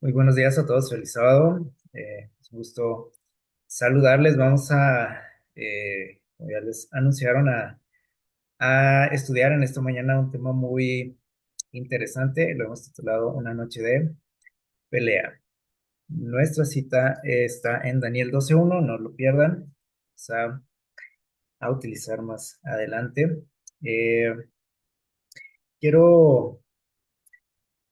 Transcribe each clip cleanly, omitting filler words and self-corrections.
Muy buenos días a todos, feliz sábado. Es un gusto saludarles. Vamos como ya les anunciaron, a estudiar en esta mañana un tema muy interesante. Lo hemos titulado Una noche de pelea. Nuestra cita está en Daniel 12:1, no lo pierdan. Vamos a utilizar más adelante. Eh, Quiero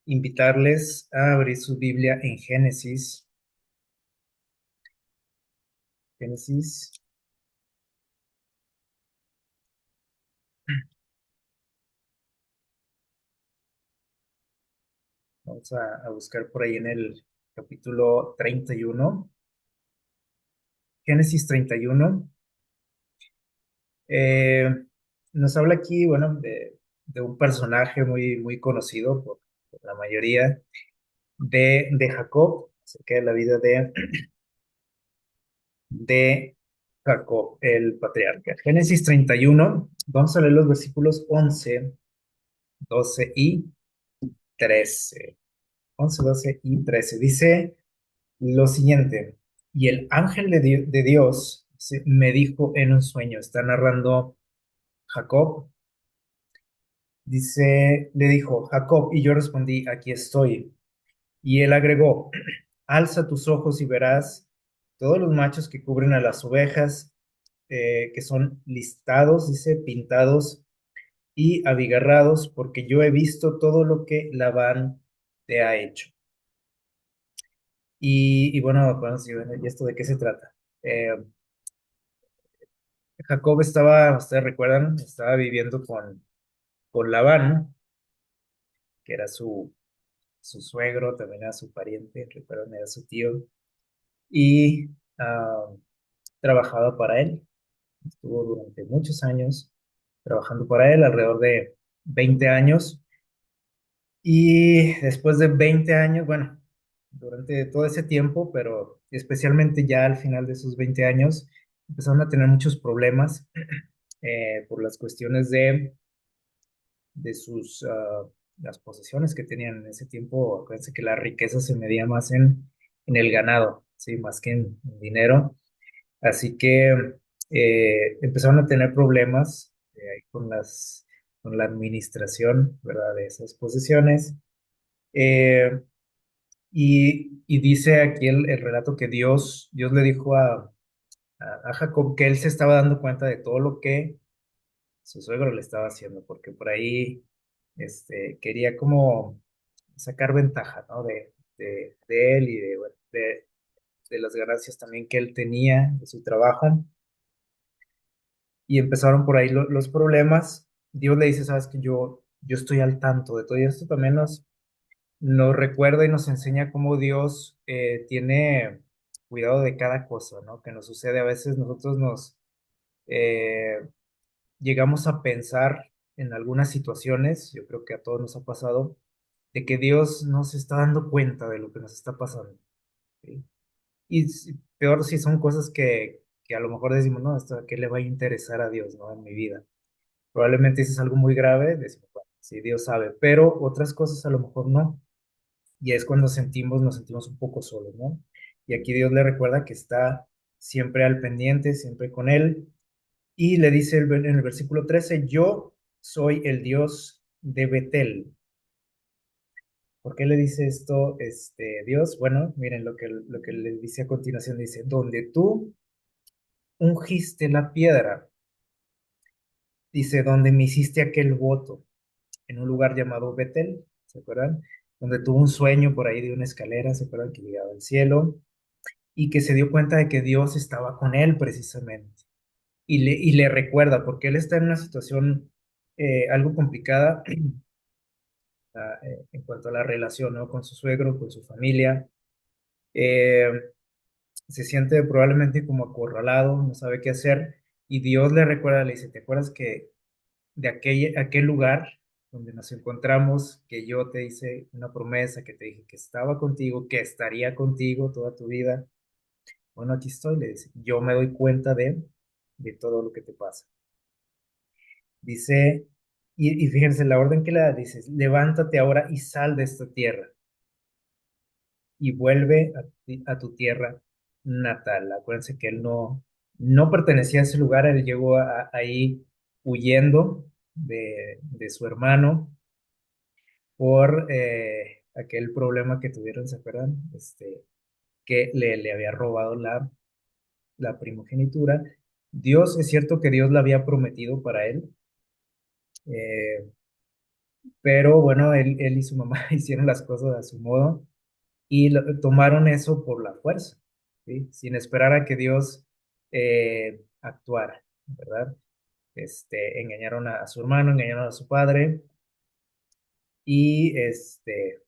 invitarles a abrir su Biblia en Génesis. Génesis. Vamos a buscar por ahí en el capítulo 31, Génesis 31. Eh, Nos habla aquí, bueno, de un personaje muy conocido por la mayoría de Jacob, acerca de la vida de Jacob, el patriarca. Génesis 31, vamos a leer los versículos 11, 12 y 13. 11, 12 y 13. Dice lo siguiente: y el ángel de Dios me dijo en un sueño, está narrando Jacob, dice, le dijo, Jacob, y yo respondí, aquí estoy. Y él agregó, alza tus ojos y verás todos los machos que cubren a las ovejas, que son listados, dice, pintados y abigarrados, porque yo he visto todo lo que Labán te ha hecho. Y bueno, sí, bueno, ¿y esto de qué se trata? Jacob estaba, ustedes recuerdan, estaba viviendo con Labán, que era su suegro, también era su pariente, recuerdan, era su tío, y ah, trabajaba para él. Estuvo durante muchos años trabajando para él, alrededor de 20 años, y después de 20 años, bueno, durante todo ese tiempo, pero especialmente ya al final de esos 20 años, empezaron a tener muchos problemas por las cuestiones de las posesiones que tenían en ese tiempo. Acuérdense que la riqueza se medía más en el ganado, ¿sí? Más que en dinero. Así que empezaron a tener problemas ahí con la administración, ¿verdad? De esas posesiones. Eh, y dice aquí el relato que Dios le dijo a Jacob que él se estaba dando cuenta de todo lo que su suegro le estaba haciendo, porque por ahí quería como sacar ventaja, ¿no? De él y bueno, de las ganancias también que él tenía de su trabajo. Y empezaron por ahí los problemas. Dios le dice, sabes que yo estoy al tanto de todo, y esto también nos recuerda y nos enseña cómo Dios tiene cuidado de cada cosa, ¿no? Que nos sucede. A veces nosotros eh, llegamos a pensar en algunas situaciones, yo creo que a todos nos ha pasado, de que Dios no se está dando cuenta de lo que nos está pasando, ¿sí? Y peor si son cosas que a lo mejor decimos, no, esto, ¿qué le va a interesar a Dios, ¿no? En mi vida. Probablemente eso es algo muy grave, decimos, bueno, sí, Dios sabe, pero otras cosas a lo mejor no. Y es cuando nos sentimos un poco solos, ¿no? Y aquí Dios le recuerda que está siempre al pendiente, siempre con él. Y le dice en el versículo 13, yo soy el Dios de Betel. ¿Por qué le dice esto Dios? Bueno, miren lo que le dice a continuación, dice, donde tú ungiste la piedra, dice, donde me hiciste aquel voto, en un lugar llamado Betel, ¿se acuerdan? Donde tuvo un sueño por ahí de una escalera, ¿se acuerdan? Que llegaba al cielo, y que se dio cuenta de que Dios estaba con él precisamente. Y le recuerda, porque él está en una situación algo complicada en cuanto a la relación, ¿no? Con su suegro, con su familia. Eh, Se siente probablemente como acorralado, no sabe qué hacer, y Dios le recuerda, le dice, ¿te acuerdas que de aquel lugar donde nos encontramos, que yo te hice una promesa, que te dije que estaba contigo, que estaría contigo toda tu vida? Bueno, aquí estoy, le dice, yo me doy cuenta de todo lo que te pasa. Dice, y fíjense la orden que le da, dice, levántate ahora y sal de esta tierra. y vuelve a tu tierra natal. Acuérdense que él no pertenecía a ese lugar, él llegó ahí huyendo de su hermano por aquel problema que tuvieron, ¿se acuerdan? Que le había robado la primogenitura. Dios, es cierto que Dios la había prometido para él, eh, pero bueno, él y su mamá hicieron las cosas a su modo y tomaron eso por la fuerza, ¿sí? Sin esperar a que Dios actuara, ¿verdad? Engañaron a su hermano, engañaron a su padre y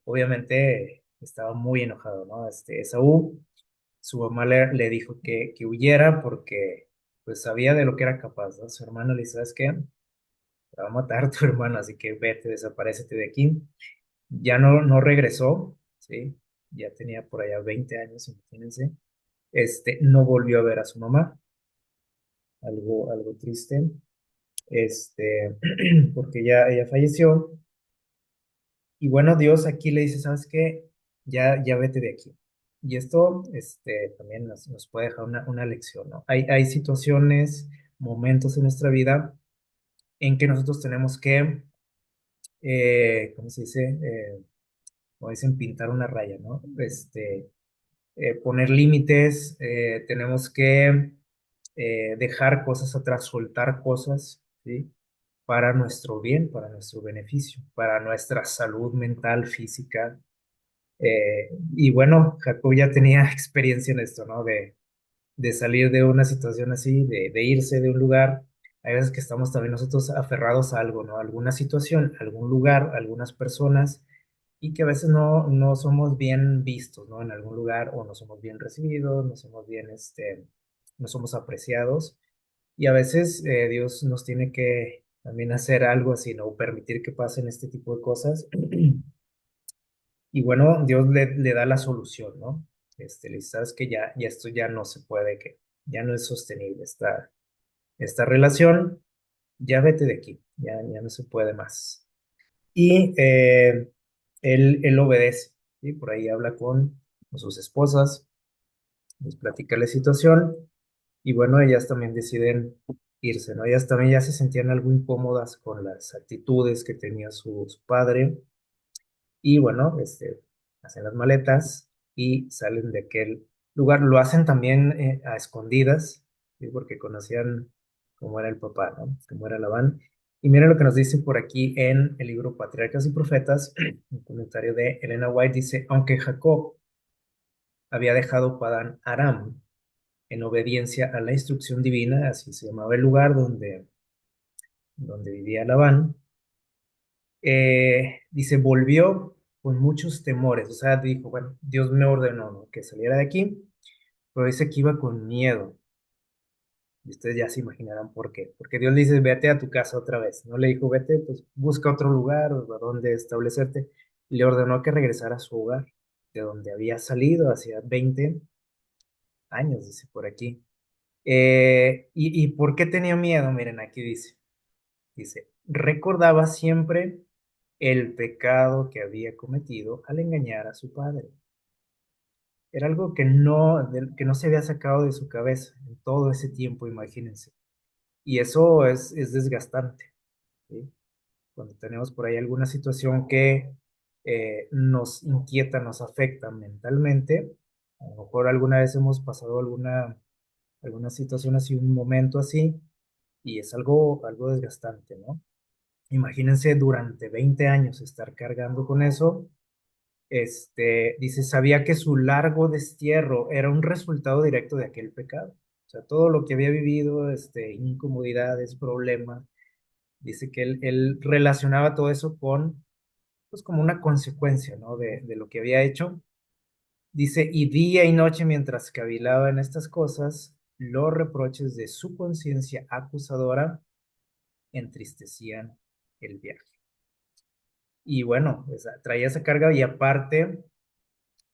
obviamente estaba muy enojado, ¿no? Esaú, su mamá le dijo que huyera porque pues sabía de lo que era capaz, ¿no? Su hermano le dice, ¿sabes qué? Te va a matar tu hermano, así que vete, desaparécete de aquí. Ya no regresó, ¿sí? Ya tenía por allá 20 años, imagínense. No volvió a ver a su mamá, algo triste, porque ya ella falleció. Y bueno, Dios aquí le dice, ¿sabes qué? Ya vete de aquí. Y esto, también nos puede dejar una lección, ¿no? Hay situaciones, momentos en nuestra vida en que nosotros tenemos que, ¿cómo se dice? Como dicen, pintar una raya, ¿no? Poner límites, tenemos que dejar cosas atrás, soltar cosas, ¿sí? Para nuestro bien, para nuestro beneficio, para nuestra salud mental, física. Y bueno, Jacob ya tenía experiencia en esto, ¿no? De salir de una situación así, de irse de un lugar. Hay veces que estamos también nosotros aferrados a algo, ¿no? Alguna situación, algún lugar, algunas personas, y que a veces no somos bien vistos, ¿no? En algún lugar, o no somos bien recibidos, no somos bien, no somos apreciados. Y a veces Dios nos tiene que también hacer algo así, ¿no? Permitir que pasen este tipo de cosas. Y bueno, Dios le da la solución, ¿no? Le dice, sabes que ya esto ya no se puede, que ya no es sostenible esta relación, ya vete de aquí, ya no se puede más. Y él obedece, ¿sí? Por ahí habla con sus esposas, les platica la situación, y bueno, ellas también deciden irse, ¿no? Ellas también ya se sentían algo incómodas con las actitudes que tenía su padre. Y bueno, hacen las maletas y salen de aquel lugar. Lo hacen también a escondidas, ¿sí? Porque conocían cómo era el papá, ¿no? Cómo era Labán. Y miren lo que nos dice por aquí en el libro Patriarcas y Profetas, un comentario de Elena White dice, aunque Jacob había dejado Padán Aram en obediencia a la instrucción divina, así se llamaba el lugar donde vivía Labán, dice, volvió con muchos temores, o sea, dijo, bueno, Dios me ordenó, ¿no? Que saliera de aquí, pero dice que iba con miedo, y ustedes ya se imaginarán por qué, porque Dios le dice, vete a tu casa otra vez, no le dijo, vete, pues busca otro lugar o a donde establecerte, y le ordenó que regresara a su hogar, de donde había salido hacía 20 años, dice por aquí. ¿Y por qué tenía miedo? Miren, aquí dice, recordaba siempre el pecado que había cometido al engañar a su padre. Era algo que no se había sacado de su cabeza en todo ese tiempo, imagínense. Y eso es desgastante, ¿sí? Cuando tenemos por ahí alguna situación que nos inquieta, nos afecta mentalmente, a lo mejor alguna vez hemos pasado alguna situación así, un momento así, y es algo desgastante, ¿no? Imagínense durante 20 años estar cargando con eso. Dice, sabía que su largo destierro era un resultado directo de aquel pecado. O sea, todo lo que había vivido, incomodidades, problemas, dice que él relacionaba todo eso con, pues como una consecuencia, ¿no? De lo que había hecho. Dice, y día y noche mientras cavilaba en estas cosas, los reproches de su conciencia acusadora entristecían el viaje. Y bueno, pues, traía esa carga y aparte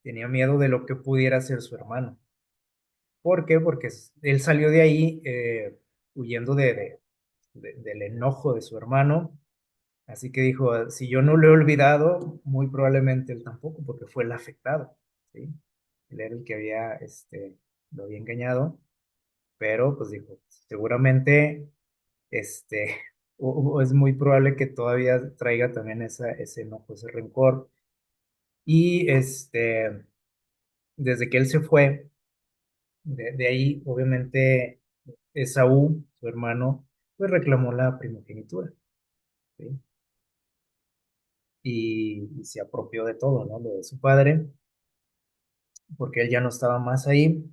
tenía miedo de lo que pudiera hacer su hermano. ¿Por qué? Porque él salió de ahí huyendo del enojo de su hermano. Así que dijo, si yo no lo he olvidado, muy probablemente él tampoco, porque fue el afectado. ¿sí? Él era el que había, lo había engañado, pero pues dijo, seguramente, este, o es muy probable que todavía traiga también ese enojo, ese rencor. Y desde que él se fue, de ahí, obviamente, Esaú, su hermano, pues reclamó la primogenitura, ¿sí? Y se apropió de todo, ¿no? Lo de su padre, porque él ya no estaba más ahí.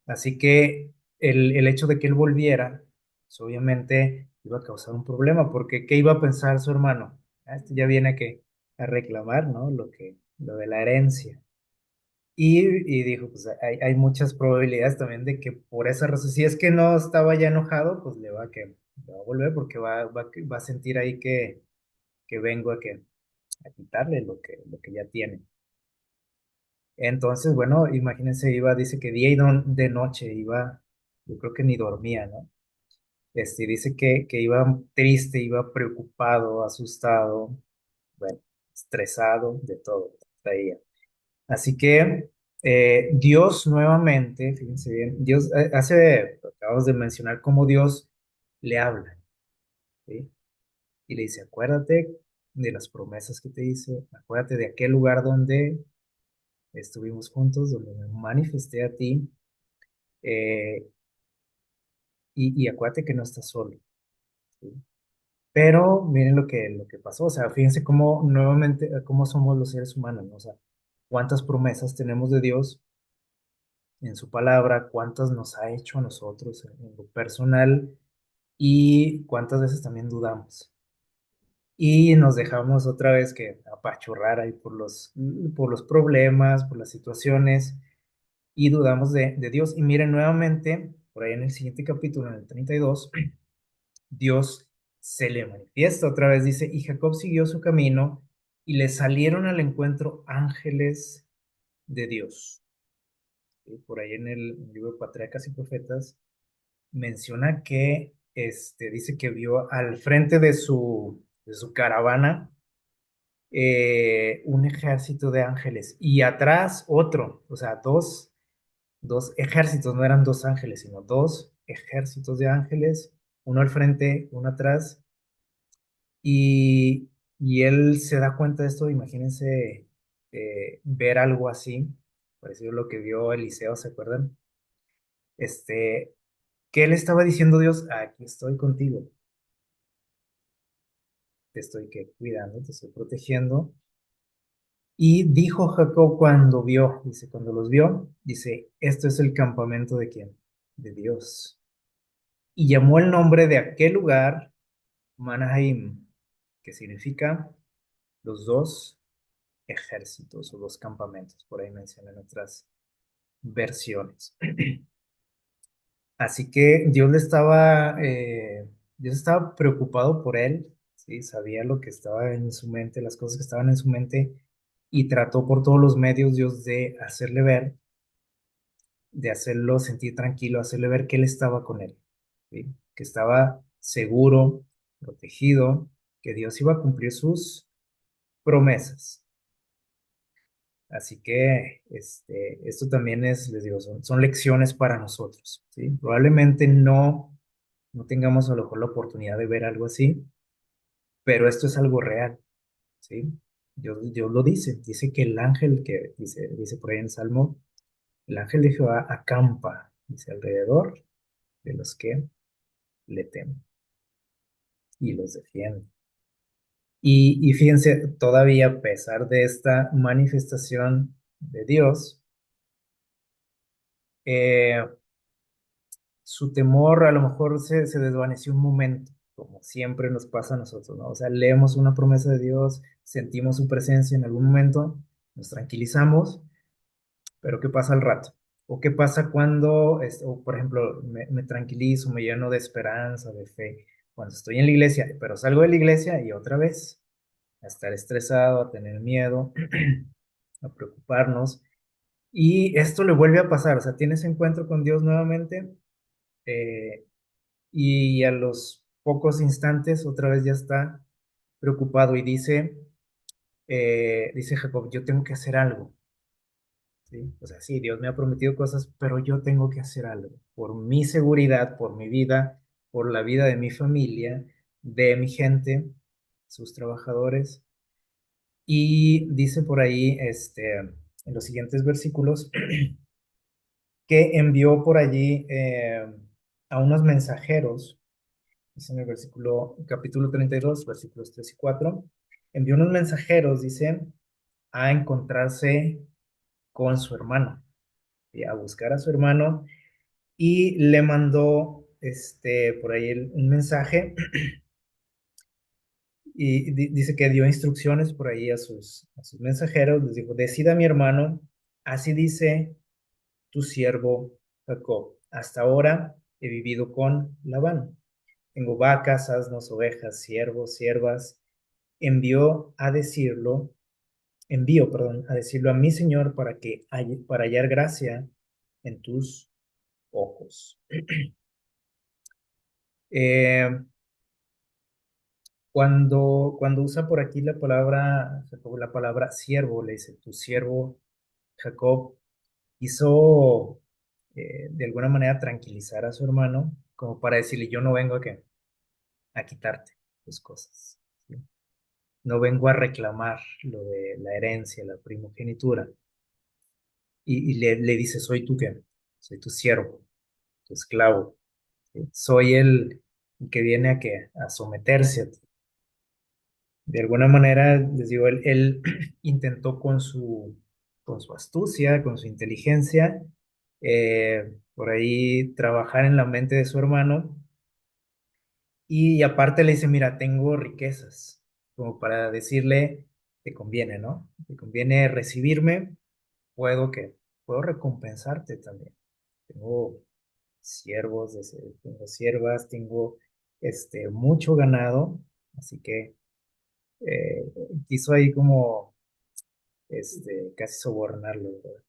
Así que el hecho de que él volviera, pues obviamente iba a causar un problema, porque ¿qué iba a pensar su hermano? Ah, este ya viene a reclamar, ¿no? Lo de la herencia. Y dijo, pues hay muchas probabilidades también de que por esa razón, si es que no estaba ya enojado, pues le va a volver porque va a sentir ahí que vengo a quitarle lo que ya tiene. Entonces, bueno, imagínense, dice que día y de noche iba, yo creo que ni dormía, ¿no? Dice que iba triste, iba preocupado, asustado, bueno, estresado, de todo, traía. Así que Dios nuevamente, fíjense bien, Dios acabamos de mencionar cómo Dios le habla, ¿sí? Y le dice, acuérdate de las promesas que te hice, acuérdate de aquel lugar donde estuvimos juntos, donde me manifesté a ti, eh, y acuérdate que no estás solo, ¿sí? Pero miren lo que pasó, o sea, fíjense cómo nuevamente, cómo somos los seres humanos, ¿no? O sea, cuántas promesas tenemos de Dios en su palabra, cuántas nos ha hecho a nosotros en lo personal y cuántas veces también dudamos. Y nos dejamos otra vez que apachurrar ahí por los problemas, por las situaciones y dudamos de Dios. Y miren nuevamente, por ahí en el siguiente capítulo, en el 32 Dios se le manifiesta otra vez, dice, y Jacob siguió su camino y le salieron al encuentro ángeles de Dios. Y por ahí en el libro de Patriarcas y Profetas menciona que dice que vio al frente de su caravana un ejército de ángeles y atrás otro, o sea, dos ejércitos, no eran dos ángeles, sino dos ejércitos de ángeles, uno al frente, uno atrás, y, y él se da cuenta de esto, imagínense ver algo así, parecido a lo que vio Eliseo, ¿se acuerdan? Este, ¿Qué le estaba diciendo Dios? Aquí estoy contigo, te estoy cuidando, te estoy protegiendo. Y dijo Jacob cuando vio, dice, cuando los vio, dice, esto es el campamento de quién? De Dios. Y llamó el nombre de aquel lugar Manahaim, que significa los dos ejércitos o dos campamentos, por ahí mencionan otras versiones. Así que Dios estaba preocupado por él, ¿sí? Sabía lo que estaba en su mente, las cosas que estaban en su mente, y trató por todos los medios Dios de hacerle ver, de hacerlo sentir tranquilo, hacerle ver que él estaba con él, ¿sí? Que estaba seguro, protegido, que Dios iba a cumplir sus promesas. Así que esto también les digo, son lecciones para nosotros, ¿sí? Probablemente no tengamos a lo mejor la oportunidad de ver algo así, pero esto es algo real, ¿sí? Dios lo dice que el ángel dice por ahí en el Salmo, el ángel de Jehová acampa, dice, alrededor de los que le temen y los defiende. Y fíjense, todavía a pesar de esta manifestación de Dios, eh, su temor a lo mejor se desvaneció un momento, como siempre nos pasa a nosotros, ¿no? O sea, leemos una promesa de Dios, sentimos su presencia en algún momento, nos tranquilizamos, pero ¿qué pasa al rato? ¿O qué pasa cuando, o por ejemplo, me tranquilizo, me lleno de esperanza, de fe, cuando estoy en la iglesia, pero salgo de la iglesia y otra vez a estar estresado, a tener miedo, a preocuparnos, y esto le vuelve a pasar, o sea, tienes encuentro con Dios nuevamente, eh, y a los pocos instantes otra vez ya está preocupado y dice Jacob, yo tengo que hacer algo, ¿sí? O sea, sí, Dios me ha prometido cosas, pero yo tengo que hacer algo por mi seguridad, por mi vida, por la vida de mi familia, de mi gente, sus trabajadores. Y dice por ahí, en los siguientes versículos, que envió por allí a unos mensajeros, dice en el capítulo 32 versículos 3 y 4, envió unos mensajeros, dice, a encontrarse con su hermano, y a buscar a su hermano, y le mandó por ahí un mensaje, y dice que dio instrucciones por ahí a sus mensajeros, les dijo, decida mi hermano, así dice tu siervo Jacob, hasta ahora he vivido con Labán. Tengo vacas, asnos, ovejas, siervos, siervas. Envió a decirlo, envío, perdón, a decirlo a mi señor para hallar gracia en tus ojos. Eh, cuando usa por aquí la palabra siervo, le dice, tu siervo Jacob quiso de alguna manera tranquilizar a su hermano, como para decirle, yo no vengo a quitarte tus cosas, ¿sí? No vengo a reclamar lo de la herencia, la primogenitura. Y le dice, soy tu qué, soy tu siervo, tu esclavo, ¿sí? Soy el que viene a someterse a ti. De alguna manera, les digo, él intentó con su astucia, con su inteligencia, por ahí trabajar en la mente de su hermano y aparte le dice, mira, tengo riquezas, como para decirle, te conviene, ¿no? Te conviene recibirme, puedo que, puedo recompensarte también. Tengo siervos, tengo siervas, tengo mucho ganado, así que quiso ahí como casi sobornarlo, ¿verdad?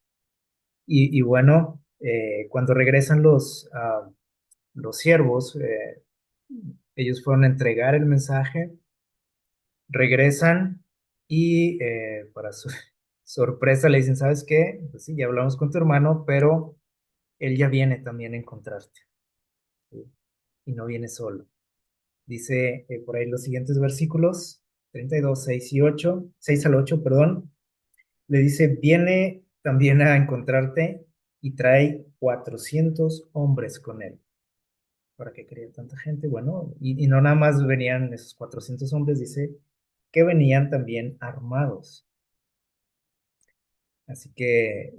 Y bueno, cuando regresan los siervos, ellos fueron a entregar el mensaje, regresan y para su sorpresa le dicen, ¿sabes qué? Pues sí, ya hablamos con tu hermano, pero él ya viene también a encontrarte, ¿sí? Y no viene solo. Dice por ahí los siguientes versículos, 32 6 y 8 6 al 8 perdón, le dice, viene también a encontrarte y trae 400 hombres con él. ¿Para qué quería tanta gente? Bueno, y no nada más venían esos 400 hombres, dice que venían también armados. Así que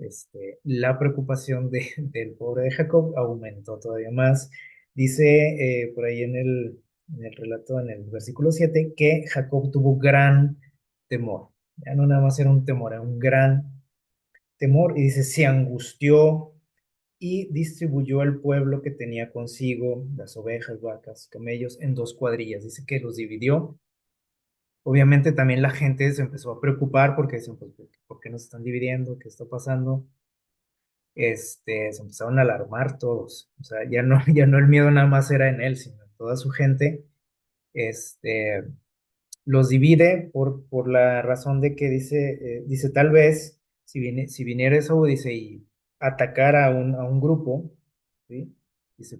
la preocupación del pobre de Jacob aumentó todavía más. Dice por ahí en el relato, en el versículo 7 que Jacob tuvo gran temor. Ya no nada más era un temor, era un gran temor. Y dice, se angustió y distribuyó el pueblo que tenía consigo, las ovejas, vacas, camellos, en dos cuadrillas. Dice que los dividió. Obviamente también la gente se empezó a preocupar porque decían, pues, ¿por qué nos están dividiendo? ¿Qué está pasando? Se empezaron a alarmar todos. O sea, ya no, ya no el miedo nada más era en él, sino en toda su gente. Este, los divide por la razón de que dice tal vez, si viniera eso, dice, y atacar a un grupo, ¿sí? Dice,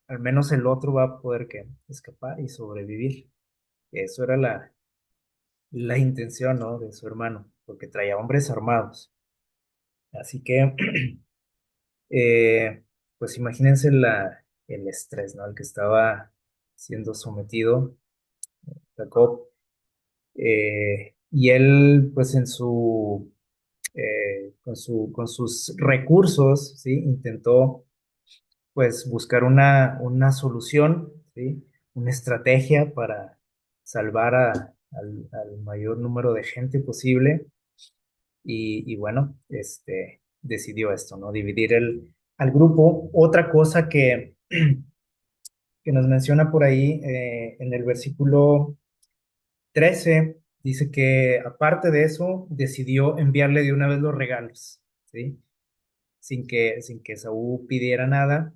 al menos el otro va a poder que escapar y sobrevivir. Eso era la intención, ¿no? De su hermano, porque traía hombres armados. Así que Eh, pues imagínense el estrés, ¿no? Al que estaba siendo sometido Jacob. Y él, pues con sus recursos, ¿sí? Intentó, pues, buscar una solución, ¿sí? Una estrategia para salvar al mayor número de gente posible. Y bueno, decidió esto, ¿no? Dividir al grupo. Otra cosa que nos menciona por ahí en el versículo 13 dice que aparte de eso, decidió enviarle de una vez los regalos, ¿sí? Sin que Saúl pidiera nada,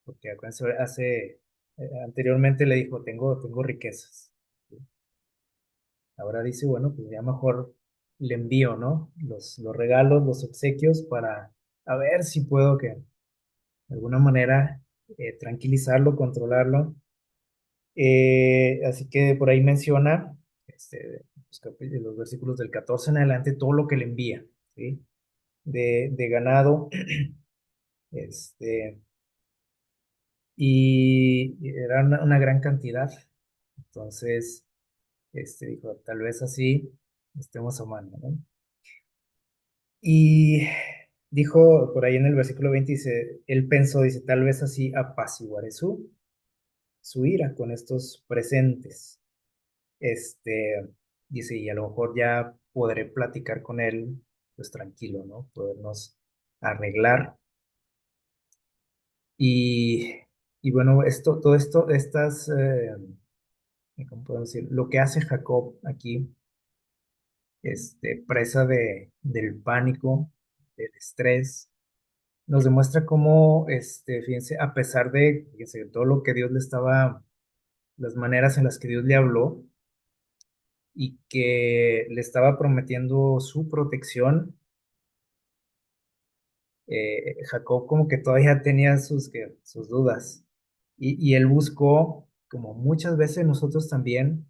porque acuérdense, anteriormente le dijo, tengo riquezas, ¿sí? Ahora dice, bueno, pues ya mejor. le envío, ¿no? Los regalos, los obsequios para a ver si puedo que de alguna manera tranquilizarlo, controlarlo. Así que por ahí menciona los versículos del 14 en adelante, todo lo que le envía, ¿sí? De ganado, este, y era una gran cantidad. Entonces, dijo, tal vez así estemos a mano, ¿no? Y dijo por ahí en el versículo 20, dice, él pensó, dice, tal vez así apaciguaré su ira con estos presentes. Este, dice, y a lo mejor ya podré platicar con él, pues tranquilo, ¿no? Podernos arreglar. Y, y bueno, todo esto, ¿cómo puedo decir? Lo que hace Jacob aquí, presa del pánico, del estrés, nos demuestra cómo, fíjense, a pesar de, fíjense, todo lo que Dios le estaba, las maneras en las que Dios le habló y que le estaba prometiendo su protección, Jacob como que todavía tenía sus dudas y él buscó, como muchas veces nosotros también,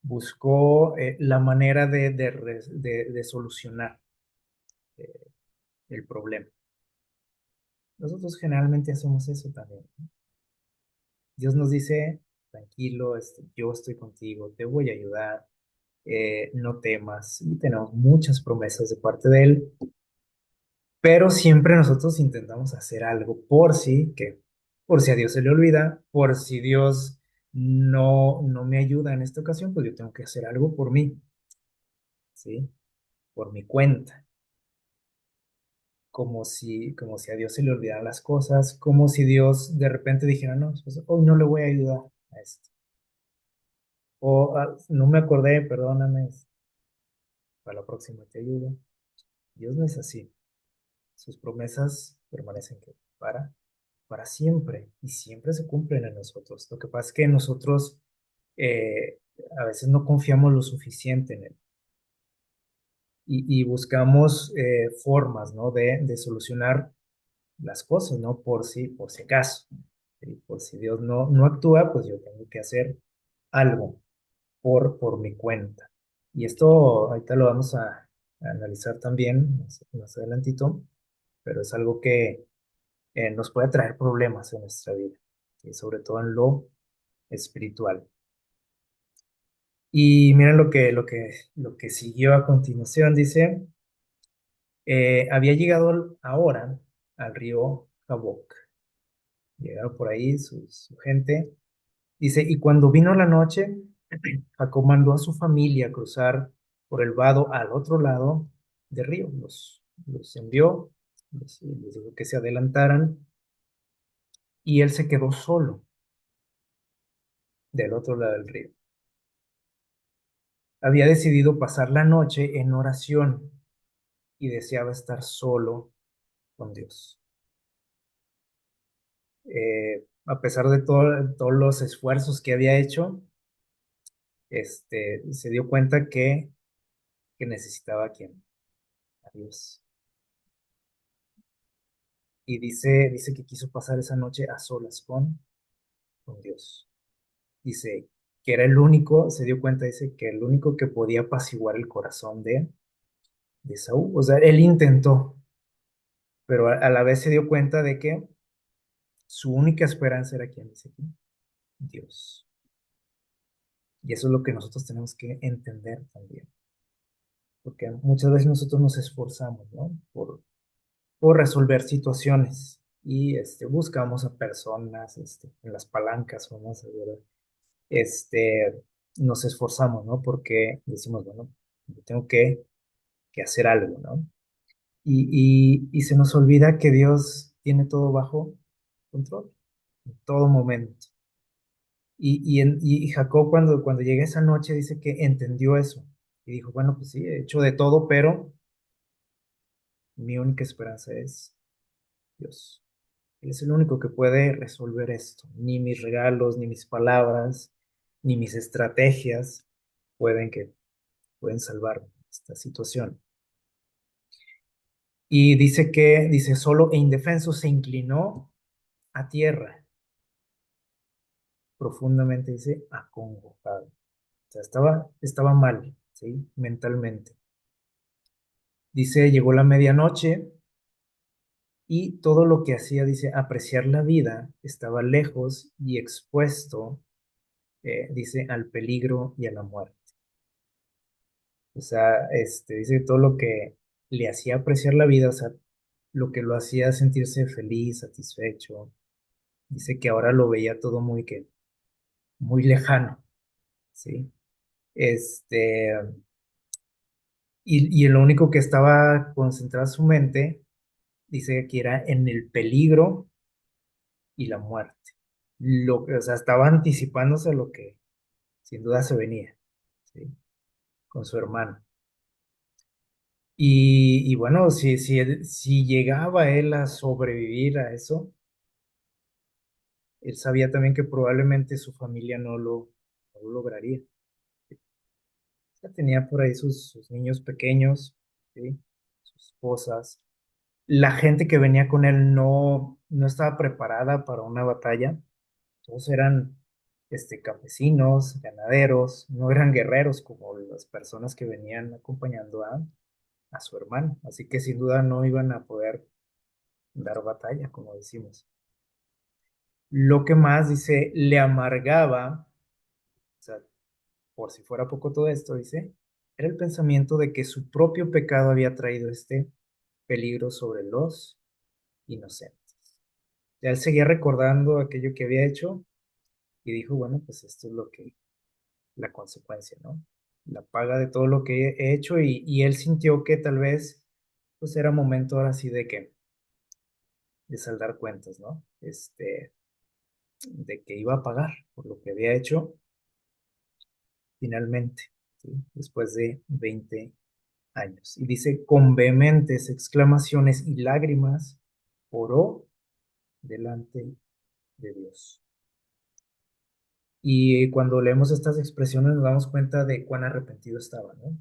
buscó la manera de solucionar el problema. Nosotros generalmente hacemos eso también. Dios nos dice, tranquilo, yo estoy contigo, te voy a ayudar, no temas, y tenemos muchas promesas de parte de Él, pero siempre nosotros intentamos hacer algo por si a Dios se le olvida, por si Dios no me ayuda en esta ocasión, pues yo tengo que hacer algo por mí, ¿sí? Por mi cuenta, como si a Dios se le olvidaran las cosas, como si Dios de repente dijera, no, pues hoy no le voy a ayudar a esto. O no me acordé, perdóname, para la próxima te ayudo. Dios no es así. Sus promesas permanecen para siempre y siempre se cumplen en nosotros. Lo que pasa es que nosotros eh, a veces no confiamos lo suficiente en Él y buscamos formas, ¿no? de solucionar las cosas, ¿no? Por si acaso. ¿Sí? Por si Dios no actúa, pues yo tengo que hacer algo por mi cuenta. Y esto ahorita lo vamos a analizar también más adelantito, pero es algo que nos puede traer problemas en nuestra vida, y sobre todo en lo espiritual. Y miren lo que siguió a continuación, dice, había llegado ahora al río Jaboc. Llegaron por ahí su gente. Dice, y cuando vino la noche, Jacob mandó a su familia a cruzar por el vado al otro lado del río. Los envió, les dijo que se adelantaran y él se quedó solo del otro lado del río. Había decidido pasar la noche en oración y deseaba estar solo con Dios. A pesar de todos los esfuerzos que había hecho, se dio cuenta que necesitaba a quién, a Dios. Y dice que quiso pasar esa noche a solas con Dios. Dice que era el único, se dio cuenta, dice que el único que podía apaciguar el corazón de Saúl. O sea, él intentó, pero a la vez se dio cuenta de que su única esperanza era quién, dice aquí, Dios. Y eso es lo que nosotros tenemos que entender también, porque muchas veces nosotros nos esforzamos, ¿no? Por resolver situaciones y buscamos a personas en las palancas, vamos a ver, este, nos esforzamos, ¿no? Porque decimos, bueno, yo tengo que hacer algo, ¿no? Y se nos olvida que Dios tiene todo bajo control, en todo momento. Y Jacob cuando llega esa noche dice que entendió eso y dijo, bueno, pues sí, he hecho de todo, pero mi única esperanza es Dios. Él es el único que puede resolver esto. Ni mis regalos, ni mis palabras, ni mis estrategias pueden pueden salvarme de esta situación. Y dice que, dice, solo e indefenso se inclinó a tierra, profundamente, dice, acongojado. O sea, estaba mal, ¿sí? Mentalmente. Dice, llegó la medianoche y todo lo que hacía, dice, apreciar la vida, estaba lejos y expuesto, dice, al peligro y a la muerte. O sea, dice todo lo que le hacía apreciar la vida, o sea, lo que lo hacía sentirse feliz, satisfecho. Dice que ahora lo veía todo muy lejano, ¿sí? Este, y lo único que estaba concentrada su mente, dice que era en el peligro y la muerte. O sea, estaba anticipándose a lo que sin duda se venía, ¿sí? Con su hermano. Y bueno, si llegaba él a sobrevivir a eso, él sabía también que probablemente su familia no lo lograría. Ya tenía por ahí sus niños pequeños, ¿sí? Sus esposas. La gente que venía con él no estaba preparada para una batalla. Todos eran campesinos, ganaderos, no eran guerreros como las personas que venían acompañando a su hermano. Así que sin duda no iban a poder dar batalla, como decimos. Lo que más, dice, le amargaba, o sea, por si fuera poco todo esto, dice, era el pensamiento de que su propio pecado había traído este peligro sobre los inocentes. Ya él seguía recordando aquello que había hecho y dijo, bueno, pues esto es la consecuencia, ¿no? La paga de todo lo que he hecho y él sintió que tal vez, pues era momento ahora sí de saldar cuentas, ¿no? De que iba a pagar por lo que había hecho finalmente, ¿sí? Después de 20 años. Y dice, con vehementes exclamaciones y lágrimas, oró delante de Dios. Y cuando leemos estas expresiones nos damos cuenta de cuán arrepentido estaba, ¿no?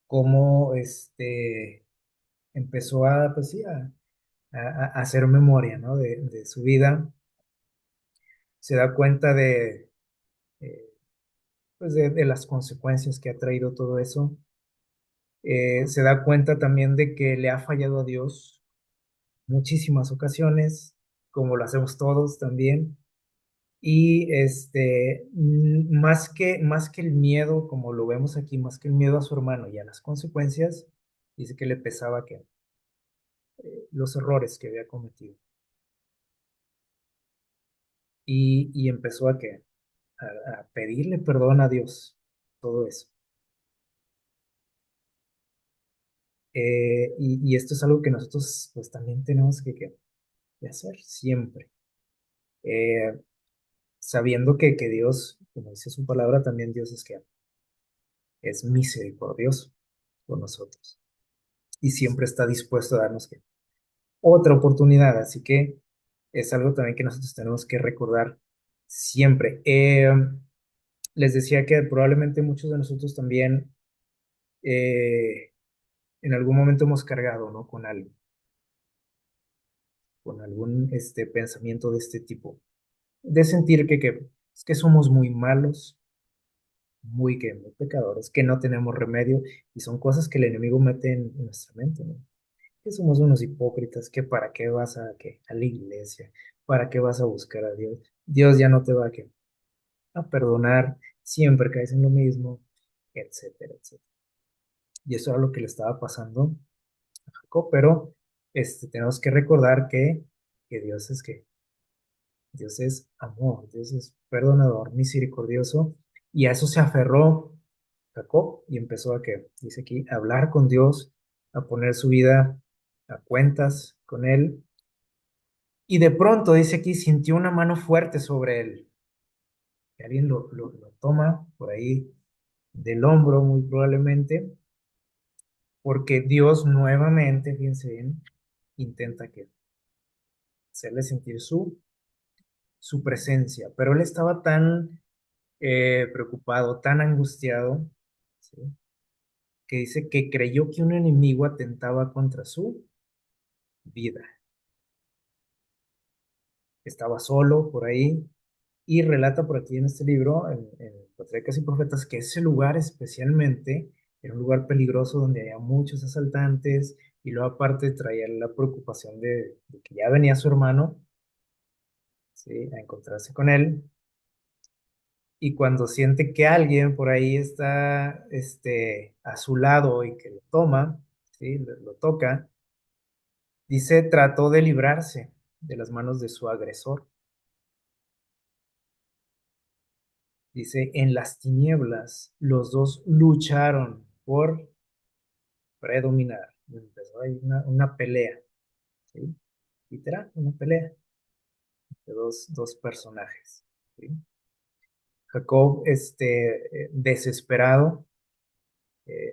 Cómo empezó pues sí, a hacer memoria, ¿no? De su vida. Se da cuenta eh, pues de las consecuencias que ha traído todo eso. Se da cuenta también de que le ha fallado a Dios muchísimas ocasiones, como lo hacemos todos también. Y más que el miedo, como lo vemos aquí, más que el miedo a su hermano y a las consecuencias, dice que le pesaba que los errores que había cometido. Y empezó a pedirle perdón a Dios, todo eso. Y esto es algo que nosotros pues también tenemos que hacer siempre. Eh, Sabiendo que Dios, como dice su palabra, también Dios es que es misericordioso con nosotros y siempre está dispuesto a darnos otra oportunidad. Así que es algo también que nosotros tenemos que recordar siempre. Les decía que probablemente muchos de nosotros también eh, en algún momento hemos cargado, ¿no? Con algo, con algún pensamiento de este tipo, de sentir que es que somos muy malos, muy pecadores, que no tenemos remedio y son cosas que el enemigo mete en nuestra mente, ¿no? Que somos unos hipócritas, que para qué vas a la iglesia, para qué vas a buscar a Dios, Dios ya no te va a perdonar, siempre caes en lo mismo, etcétera, etcétera. Y eso era lo que le estaba pasando a Jacob, pero tenemos que recordar que Dios es amor, Dios es perdonador, misericordioso, y a eso se aferró Jacob y empezó dice aquí, a hablar con Dios, a poner su vida a cuentas con él, y de pronto, dice aquí, sintió una mano fuerte sobre él, que alguien lo toma por ahí del hombro, muy probablemente, porque Dios nuevamente, fíjense bien, intenta hacerle sentir su presencia, pero él estaba tan preocupado, tan angustiado, ¿sí? Que dice que creyó que un enemigo atentaba contra su vida. Estaba solo por ahí y relata por aquí en este libro, en Patriarcas y Profetas, que ese lugar especialmente era un lugar peligroso donde había muchos asaltantes y luego aparte traía la preocupación de que ya venía su hermano, ¿sí? A encontrarse con él. Y cuando siente que alguien por ahí está a su lado y que lo toma, ¿sí? Lo toca, dice, trató de librarse de las manos de su agresor. Dice, en las tinieblas los dos lucharon por predominar. Empezó ahí una pelea, ¿sí? Literal, una pelea de dos personajes, ¿sí? Jacob, desesperado,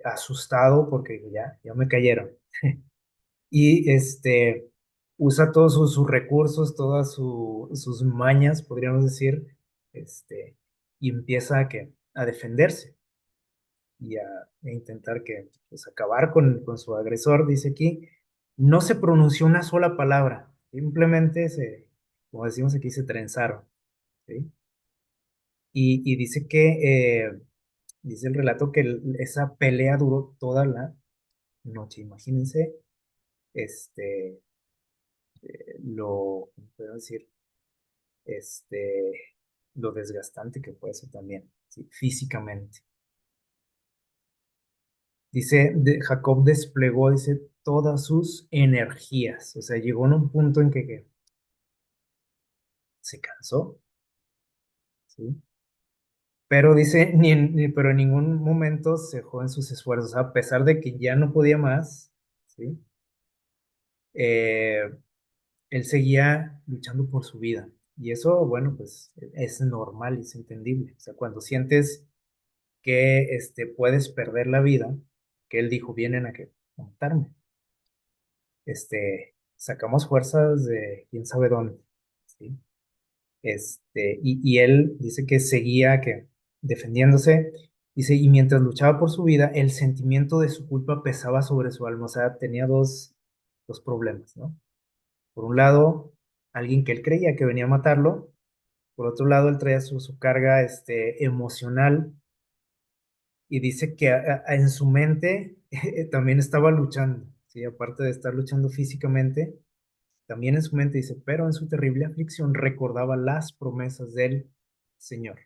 asustado porque ya me cayeron. Y usa todos sus recursos, todas sus mañas, podríamos decir, este, y empieza a defenderse y a intentar pues, acabar con su agresor. Dice aquí, no se pronunció una sola palabra, simplemente como decimos aquí, se trenzaron, ¿sí? Y dice dice el relato que esa pelea duró toda la noche. Imagínense, este, ¿cómo puedo decir? este, lo desgastante que fue eso también, ¿sí? Físicamente. Dice, Jacob desplegó, dice, todas sus energías, o sea, llegó en un punto en que se cansó, ¿sí? Pero dice, pero en ningún momento se dejó en sus esfuerzos, a pesar de que ya no podía más, ¿sí? Eh, Él seguía luchando por su vida. Y eso, bueno, pues es normal y es entendible. O sea, cuando sientes que puedes perder la vida, que él dijo, vienen a matarme. Sacamos fuerzas de quién sabe dónde, ¿sí? Y él dice que seguía defendiéndose, dice, y mientras luchaba por su vida, el sentimiento de su culpa pesaba sobre su alma, o sea, tenía dos problemas, ¿no? Por un lado, alguien que él creía que venía a matarlo, por otro lado, él traía su carga emocional y dice que en su mente también estaba luchando, ¿sí? Aparte de estar luchando físicamente, también en su mente dice, pero en su terrible aflicción recordaba las promesas del Señor.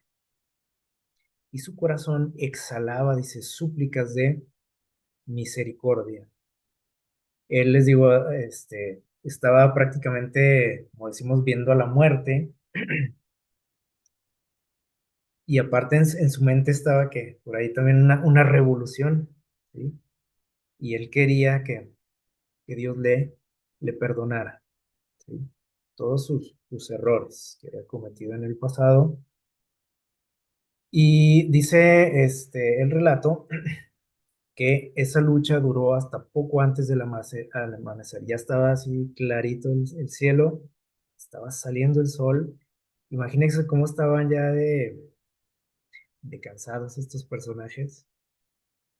Y su corazón exhalaba, dice, súplicas de misericordia. Él, les digo, estaba prácticamente, como decimos, viendo a la muerte, y aparte en su mente estaba que por ahí también una revolución, ¿sí? Y él quería que Dios le perdonara, ¿sí? Todos sus errores que había cometido en el pasado. Y dice el relato que esa lucha duró hasta poco antes del al amanecer. Ya estaba así clarito el cielo, estaba saliendo el sol. Imagínense cómo estaban ya de cansados estos personajes.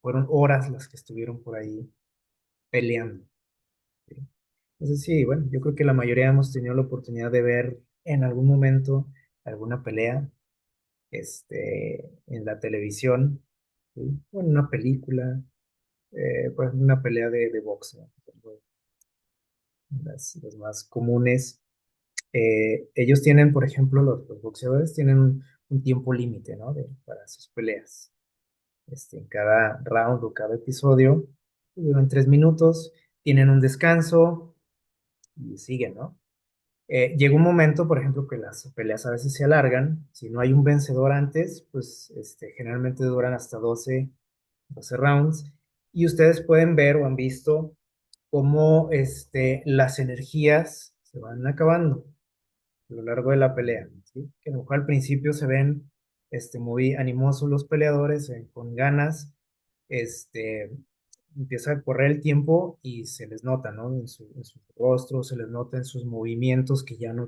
Fueron horas las que estuvieron por ahí peleando, ¿sí? Entonces sí, bueno, yo creo que la mayoría hemos tenido la oportunidad de ver en algún momento alguna pelea, en la televisión, ¿sí? O en una película, por ejemplo, una pelea de box, ¿no? Las más comunes. Ellos tienen, por ejemplo, los boxeadores tienen un tiempo límite, ¿no? Para sus peleas. En cada round o cada episodio duran 3 minutos, tienen un descanso y siguen, ¿no? Llega un momento, por ejemplo, que las peleas a veces se alargan. Si no hay un vencedor antes, pues generalmente duran hasta 12 rounds. Y ustedes pueden ver o han visto cómo las energías se van acabando a lo largo de la pelea, ¿sí? Que a lo mejor al principio se ven muy animosos los peleadores, con ganas, este, empieza a correr el tiempo y se les nota, ¿no? En su rostro, se les nota en sus movimientos que ya no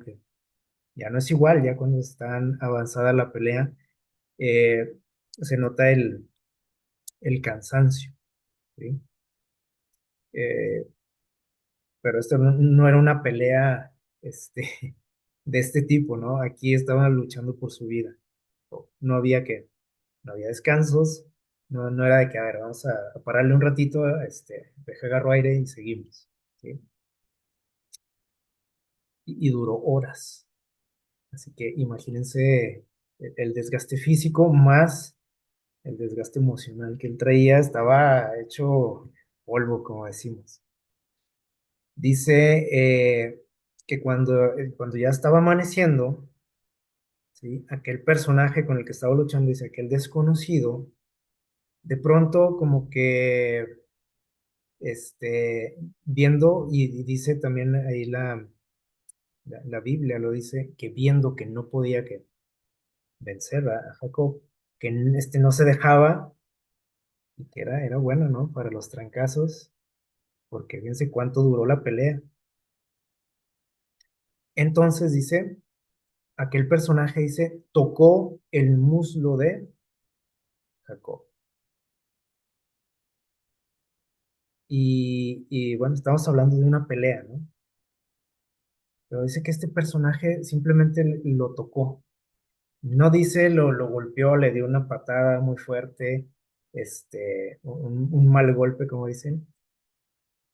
es igual, ya cuando están avanzada la pelea, eh, se nota el cansancio, ¿sí? Eh, pero esto no era una pelea, este, de este tipo, ¿no? Aquí estaban luchando por su vida. No había no había descansos, no era de que, a ver, vamos a pararle un ratito, deja agarro aire y seguimos, ¿sí? Y duró horas. Así que imagínense el desgaste físico más el desgaste emocional que él traía, estaba hecho polvo, como decimos. Dice que cuando ya estaba amaneciendo, ¿sí? Aquel personaje con el que estaba luchando, dice, aquel desconocido, de pronto como que viendo, y dice también ahí la Biblia lo dice, que viendo que no podía que vencer a Jacob, que no se dejaba, y que era bueno, ¿no? Para los trancazos, porque fíjense cuánto duró la pelea. Entonces dice, aquel personaje dice, tocó el muslo de Jacob. Y bueno, estamos hablando de una pelea, ¿no? Pero dice que este personaje simplemente lo tocó. No dice lo golpeó, le dio una patada muy fuerte, un mal golpe, como dicen,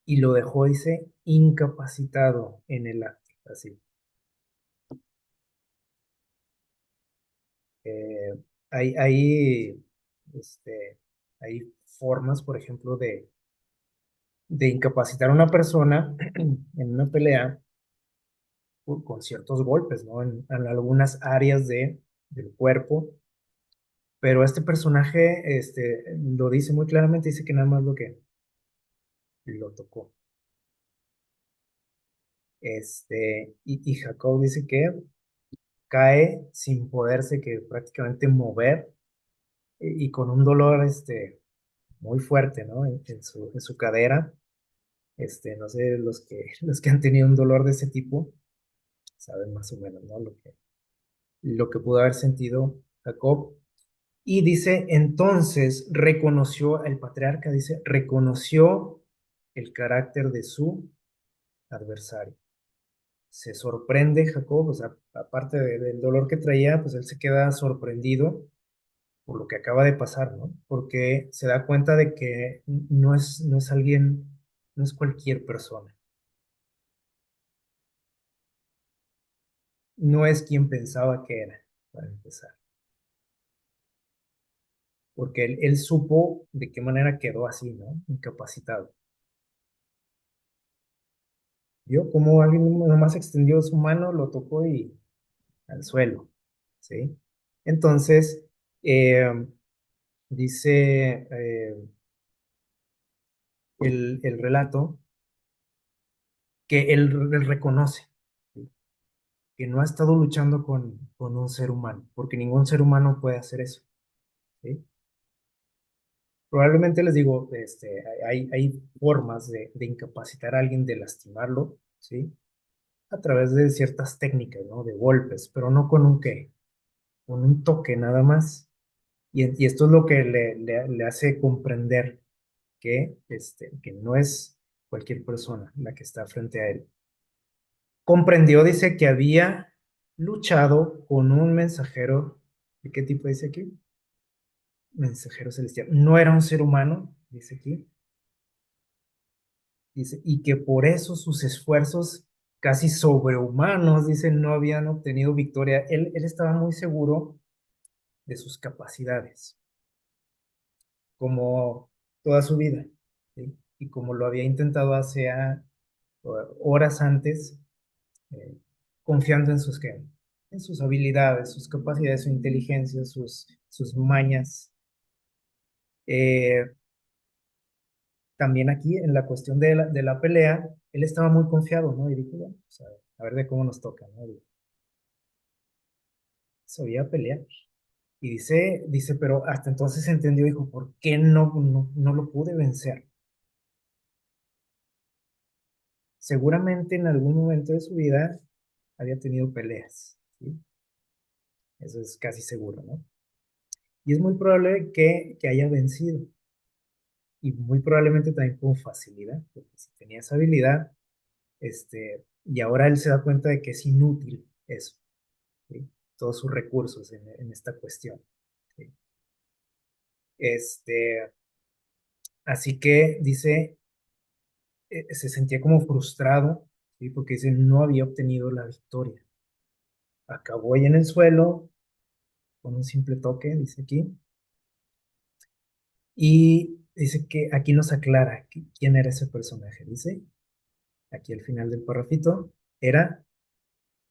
y lo dejó, dice, incapacitado en el acto, así. Eh, hay, este, hay formas, por ejemplo, de incapacitar a una persona en una pelea con ciertos golpes, ¿no? En algunas áreas del cuerpo, pero este personaje, lo dice muy claramente, dice que nada más lo que lo tocó. Y Jacob dice que cae sin poderse que prácticamente mover y con un dolor, muy fuerte, ¿no? En su cadera. No sé, los que han tenido un dolor de ese tipo saben más o menos, ¿no? Lo que pudo haber sentido Jacob. Y dice, entonces reconoció, el patriarca dice, reconoció el carácter de su adversario. Se sorprende Jacob, o sea, aparte del dolor que traía, pues él se queda sorprendido por lo que acaba de pasar, ¿no? Porque se da cuenta de que no es alguien, no es cualquier persona, no es quien pensaba que era, para empezar, porque él supo de qué manera quedó así, ¿no? Incapacitado. Vio cómo alguien nomás extendió su mano, lo tocó y al suelo, ¿sí? Entonces, eh, dice el relato que él reconoce, ¿sí? Que no ha estado luchando con un ser humano, porque ningún ser humano puede hacer eso, ¿sí? Probablemente les digo, hay formas de incapacitar a alguien, de lastimarlo, ¿sí? A través de ciertas técnicas, ¿no? De golpes, pero no con un qué, con un toque nada más. Y esto es lo que le hace comprender que no es cualquier persona la que está frente a él. Comprendió, dice, que había luchado con un mensajero. ¿De qué tipo dice aquí? Mensajero celestial. No era un ser humano, dice aquí. Dice, y que por eso sus esfuerzos casi sobrehumanos, dice, no habían obtenido victoria. Él estaba muy seguro de sus capacidades, como toda su vida, ¿sí? Y como lo había intentado hace horas antes, eh, confiando en en sus habilidades, sus capacidades, su inteligencia, sus mañas. Eh, También aquí en la cuestión de la pelea, él estaba muy confiado, ¿no? Y dijo, bueno, pues a ver de cómo nos toca, ¿no? Y sabía pelear. Y dice, pero hasta entonces entendió, dijo, ¿por qué no lo pude vencer? Seguramente en algún momento de su vida había tenido peleas, ¿sí? Eso es casi seguro, ¿no? Y es muy probable que haya vencido, y muy probablemente también con facilidad, porque si tenía esa habilidad, y ahora él se da cuenta de que es inútil eso, ¿sí? Todos sus recursos en esta cuestión, ¿sí? Este, Así que dice, se sentía como frustrado, ¿sí? Porque dice, no había obtenido la victoria. Acabó ahí en el suelo con un simple toque, dice aquí, y dice que aquí nos aclara quién era ese personaje. Dice, aquí al final del parrafito, era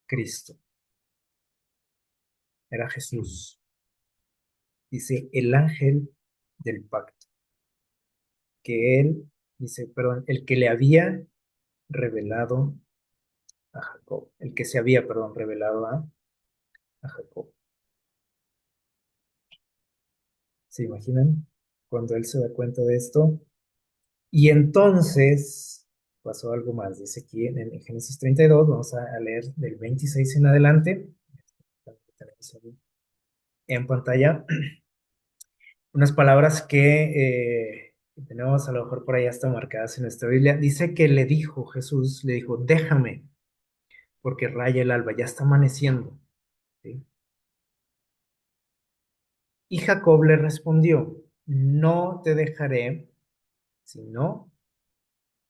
Cristo, era Jesús. Dice, el ángel del pacto, que él, dice, perdón, el que le había revelado a Jacob, el que se había, perdón, revelado a Jacob. ¿Se imaginan? Cuando él se da cuenta de esto. Y entonces pasó algo más. Dice aquí en Génesis 32, vamos a leer del 26 en adelante. Tenemos ahí en pantalla unas palabras que tenemos a lo mejor por ahí hasta marcadas en nuestra Biblia. Dice que le dijo Jesús, le dijo, déjame, porque raya el alba, ya está amaneciendo. ¿Sí? Y Jacob le respondió, no te dejaré si no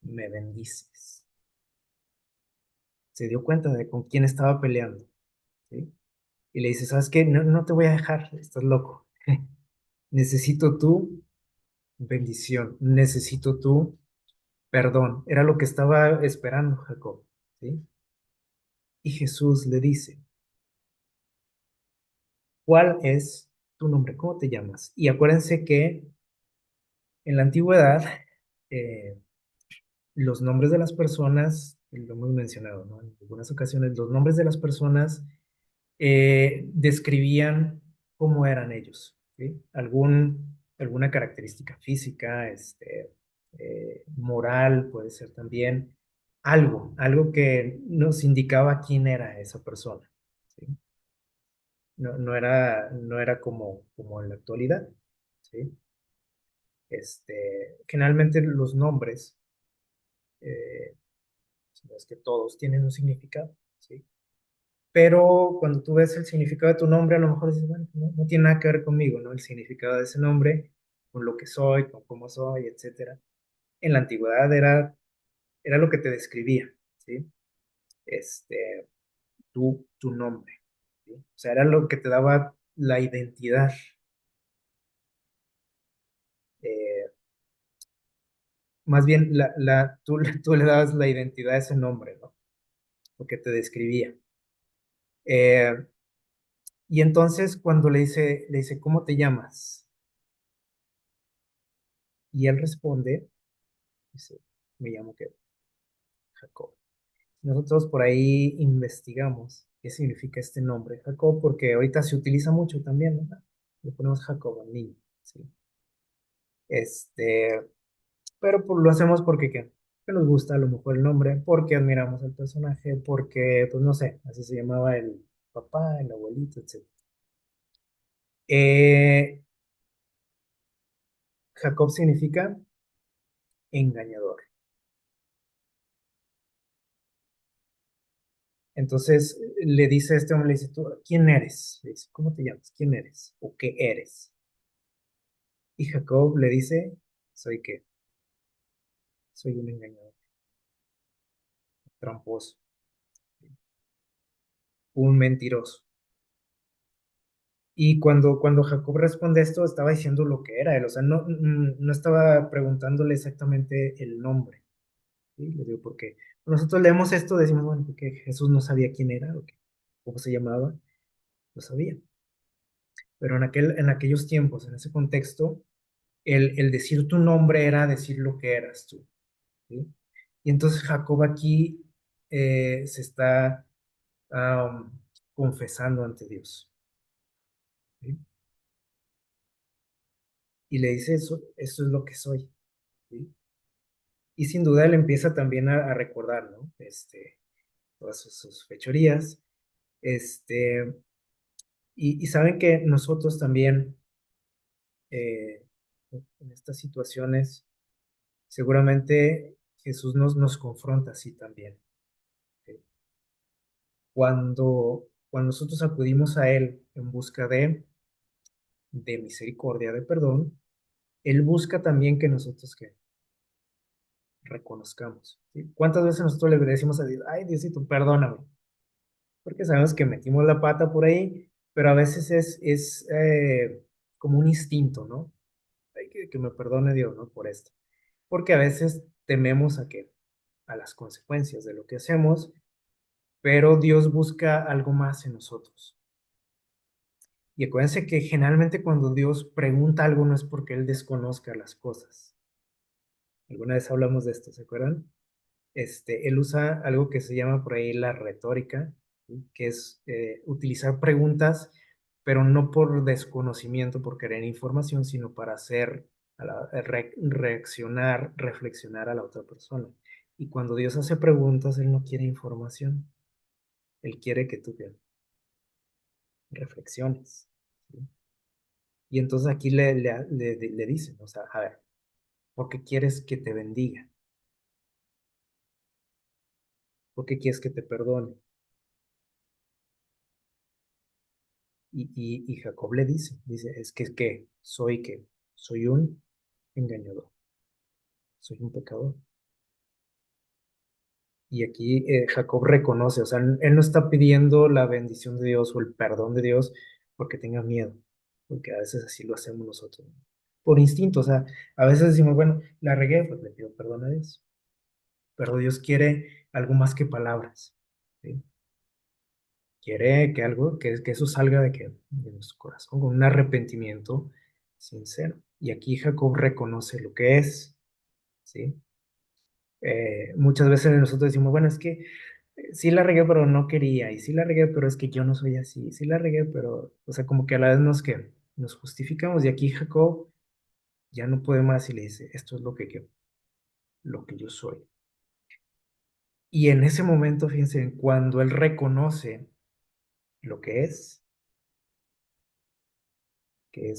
me bendices. Se dio cuenta de con quién estaba peleando. ¿Sí? Y le dice, ¿sabes qué? No, no te voy a dejar, estás loco. Necesito tu bendición, necesito tu perdón. Era lo que estaba esperando Jacob. ¿Sí? Y Jesús le dice, ¿cuál es tu nombre? ¿Cómo te llamas? Y acuérdense que en la antigüedad, eh, los nombres de las personas, y lo hemos mencionado, ¿no? En algunas ocasiones, los nombres de las personas describían cómo eran ellos, ¿sí? Alguna característica física, moral, puede ser también, algo que nos indicaba quién era esa persona, ¿sí? No, no era como en la actualidad, ¿sí? Generalmente los nombres, eh, no es que todos tienen un significado, ¿sí? Pero cuando tú ves el significado de tu nombre, a lo mejor dices, bueno, no tiene nada que ver conmigo, ¿no? El significado de ese nombre, con lo que soy, con cómo soy, etcétera. En la antigüedad era lo que te describía, ¿sí? Este, tu nombre, ¿sí? O sea, era lo que te daba la identidad. eh, Más bien, tú le dabas la identidad a ese nombre, ¿no? Lo que te describía. Eh, y entonces cuando le dice, ¿cómo te llamas? Y él responde, dice, me llamo que Jacob. Nosotros por ahí investigamos qué significa este nombre, Jacob, porque ahorita se utiliza mucho también, ¿verdad? Le ponemos Jacob al niño, ¿sí? Este, pero lo hacemos porque ¿qué? Que nos gusta a lo mejor el nombre, porque admiramos al personaje, porque, pues no sé, así se llamaba el papá, el abuelito, etc. Eh, Jacob significa engañador. Entonces le dice a este hombre, le dice, ¿tú quién eres? Le dice, ¿cómo te llamas? ¿Quién eres? ¿O qué eres? Y Jacob le dice, ¿soy qué? Soy un engañador, tramposo, un mentiroso. Y cuando Jacob responde esto, estaba diciendo lo que era él, o sea, no estaba preguntándole exactamente el nombre, ¿sí? Le digo, porque nosotros leemos esto, decimos, bueno, porque Jesús no sabía quién era o cómo se llamaba, lo sabía. Pero en aquellos tiempos, en ese contexto, el decir tu nombre era decir lo que eras tú, ¿sí? Y entonces Jacob aquí se está am, confesando ante Dios, ¿sí? Y le dice eso es lo que soy, ¿sí? Y sin duda él empieza también a recordar, ¿no? Todas sus fechorías, este, y saben que nosotros también, eh, en estas situaciones, seguramente Jesús nos confronta así también. ¿Sí? Cuando nosotros acudimos a Él en busca de misericordia, de perdón, Él busca también que nosotros que reconozcamos. ¿Sí? ¿Cuántas veces nosotros le decimos a Dios, ay Diosito, perdóname? Porque sabemos que metimos la pata por ahí, pero a veces es como un instinto, ¿no? Ay, que me perdone Dios, ¿no? Por esto. Porque a veces tememos a las consecuencias de lo que hacemos, pero Dios busca algo más en nosotros. Y acuérdense que generalmente cuando Dios pregunta algo no es porque Él desconozca las cosas. Alguna vez hablamos de esto, ¿se acuerdan? Él usa algo que se llama por ahí la retórica, ¿sí? Que es utilizar preguntas, pero no por desconocimiento, por querer información, sino para hacer, reaccionar, reflexionar a la otra persona. Y cuando Dios hace preguntas, Él no quiere información, Él quiere que tú reflexiones. ¿Sí? Y entonces aquí le dicen, o sea, a ver, ¿por qué quieres que te bendiga? ¿Por qué quieres que te perdone? Y Jacob le dice, es que soy un engañador, soy un pecador. Y aquí Jacob reconoce, o sea, él no está pidiendo la bendición de Dios o el perdón de Dios porque tenga miedo, porque a veces así lo hacemos nosotros, ¿no? Por instinto, o sea, a veces decimos, bueno, la regué, pues le pido perdón a Dios, pero Dios quiere algo más que palabras, ¿sí? Quiere que eso salga de nuestro corazón, con un arrepentimiento sincero. Y aquí Jacob reconoce lo que es, ¿sí? Muchas veces nosotros decimos, bueno, es que sí la regué, pero no quería, y sí la regué, pero es que yo no soy así, sí la regué, pero, o sea, como que a la vez nos justificamos, y aquí Jacob ya no puede más y le dice, esto es lo que yo soy. Y en ese momento, fíjense, cuando él reconoce lo que es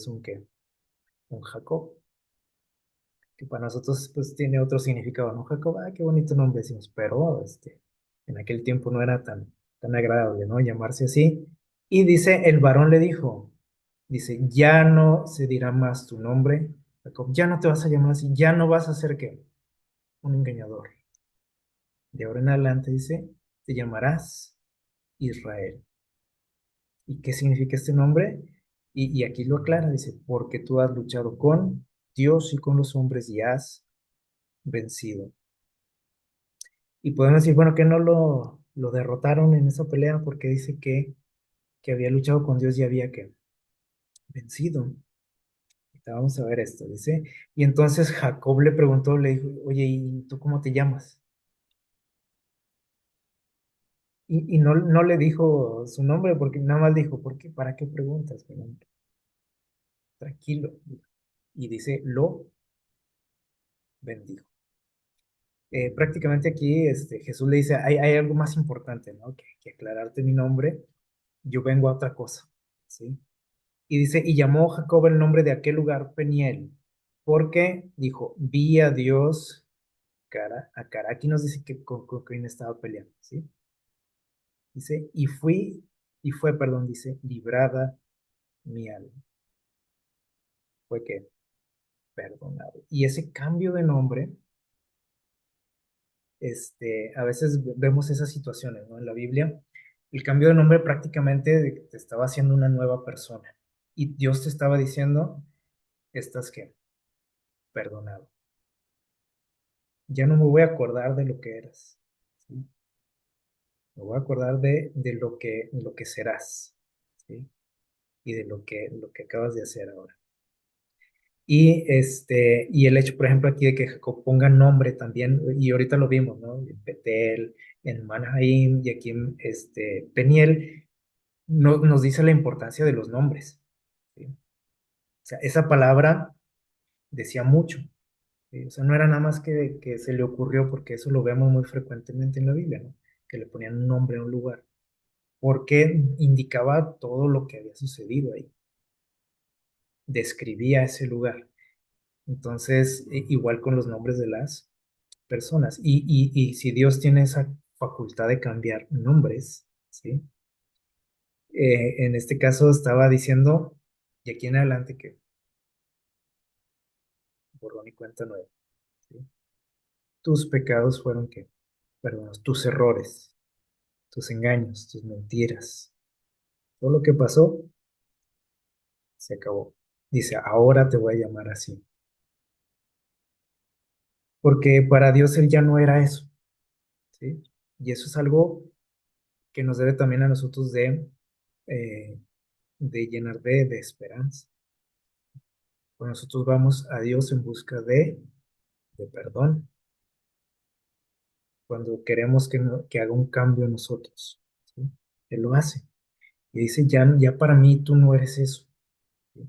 un Jacob, que para nosotros pues tiene otro significado, ¿no? Jacob, qué bonito nombre decimos, pero en aquel tiempo no era tan agradable, ¿no? Llamarse así. Y dice, el varón le dijo, dice, ya no se dirá más tu nombre, Jacob, ya no te vas a llamar así, ya no vas a ser ¿qué? Un engañador. De ahora en adelante, dice, te llamarás Israel. ¿Y qué significa este nombre? Y aquí lo aclara, dice, porque tú has luchado con Dios y con los hombres y has vencido. Y podemos decir, bueno, que no lo derrotaron en esa pelea porque dice que había luchado con Dios y había que vencido. Ahorita vamos a ver esto, dice. Y entonces Jacob le preguntó, le dijo, oye, ¿y tú cómo te llamas? Y no le dijo su nombre porque nada más dijo, ¿por qué? ¿Para qué preguntas? Mi nombre? Tranquilo. Y dice, lo bendijo. Prácticamente aquí Jesús le dice, hay algo más importante, ¿no? Que aclararte mi nombre, yo vengo a otra cosa, ¿sí? Y dice, y llamó Jacob el nombre de aquel lugar Peniel, porque dijo, vi a Dios cara a cara. Aquí nos dice que con quién estaba peleando, ¿sí? Dice, perdón, dice, librada mi alma. Fue que perdonado. Y ese cambio de nombre, a veces vemos esas situaciones, ¿no? En la Biblia, el cambio de nombre prácticamente te estaba haciendo una nueva persona. Y Dios te estaba diciendo, estás que perdonado. Ya no me voy a acordar de lo que eras, ¿sí? Me voy a acordar de lo que serás, ¿sí? Y de lo que acabas de hacer ahora. Y el hecho, por ejemplo, aquí de que Jacob ponga nombre también, y ahorita lo vimos, ¿no? En Betel, en Manahaim y aquí en Peniel, nos dice la importancia de los nombres, ¿sí? O sea, esa palabra decía mucho, ¿sí? O sea, no era nada más que se le ocurrió, porque eso lo vemos muy frecuentemente en la Biblia, ¿no? Que le ponían un nombre a un lugar, porque indicaba todo lo que había sucedido ahí. describía ese lugar. Entonces, igual con los nombres de las personas. Y si Dios tiene esa facultad de cambiar nombres, ¿sí? En este caso estaba diciendo, de aquí en adelante, que borrón y cuenta nueva, ¿sí? Tus pecados fueron que, perdón, tus errores, tus engaños, tus mentiras, todo lo que pasó se acabó. Dice, ahora te voy a llamar así. Porque para Dios él ya no era eso, ¿sí? Y eso es algo que nos debe también a nosotros eh, de llenar de esperanza. Cuando nosotros vamos a Dios en busca de perdón, cuando queremos que, que haga un cambio en nosotros, ¿sí? Él lo hace. Y dice, ya para mí tú no eres eso, ¿sí?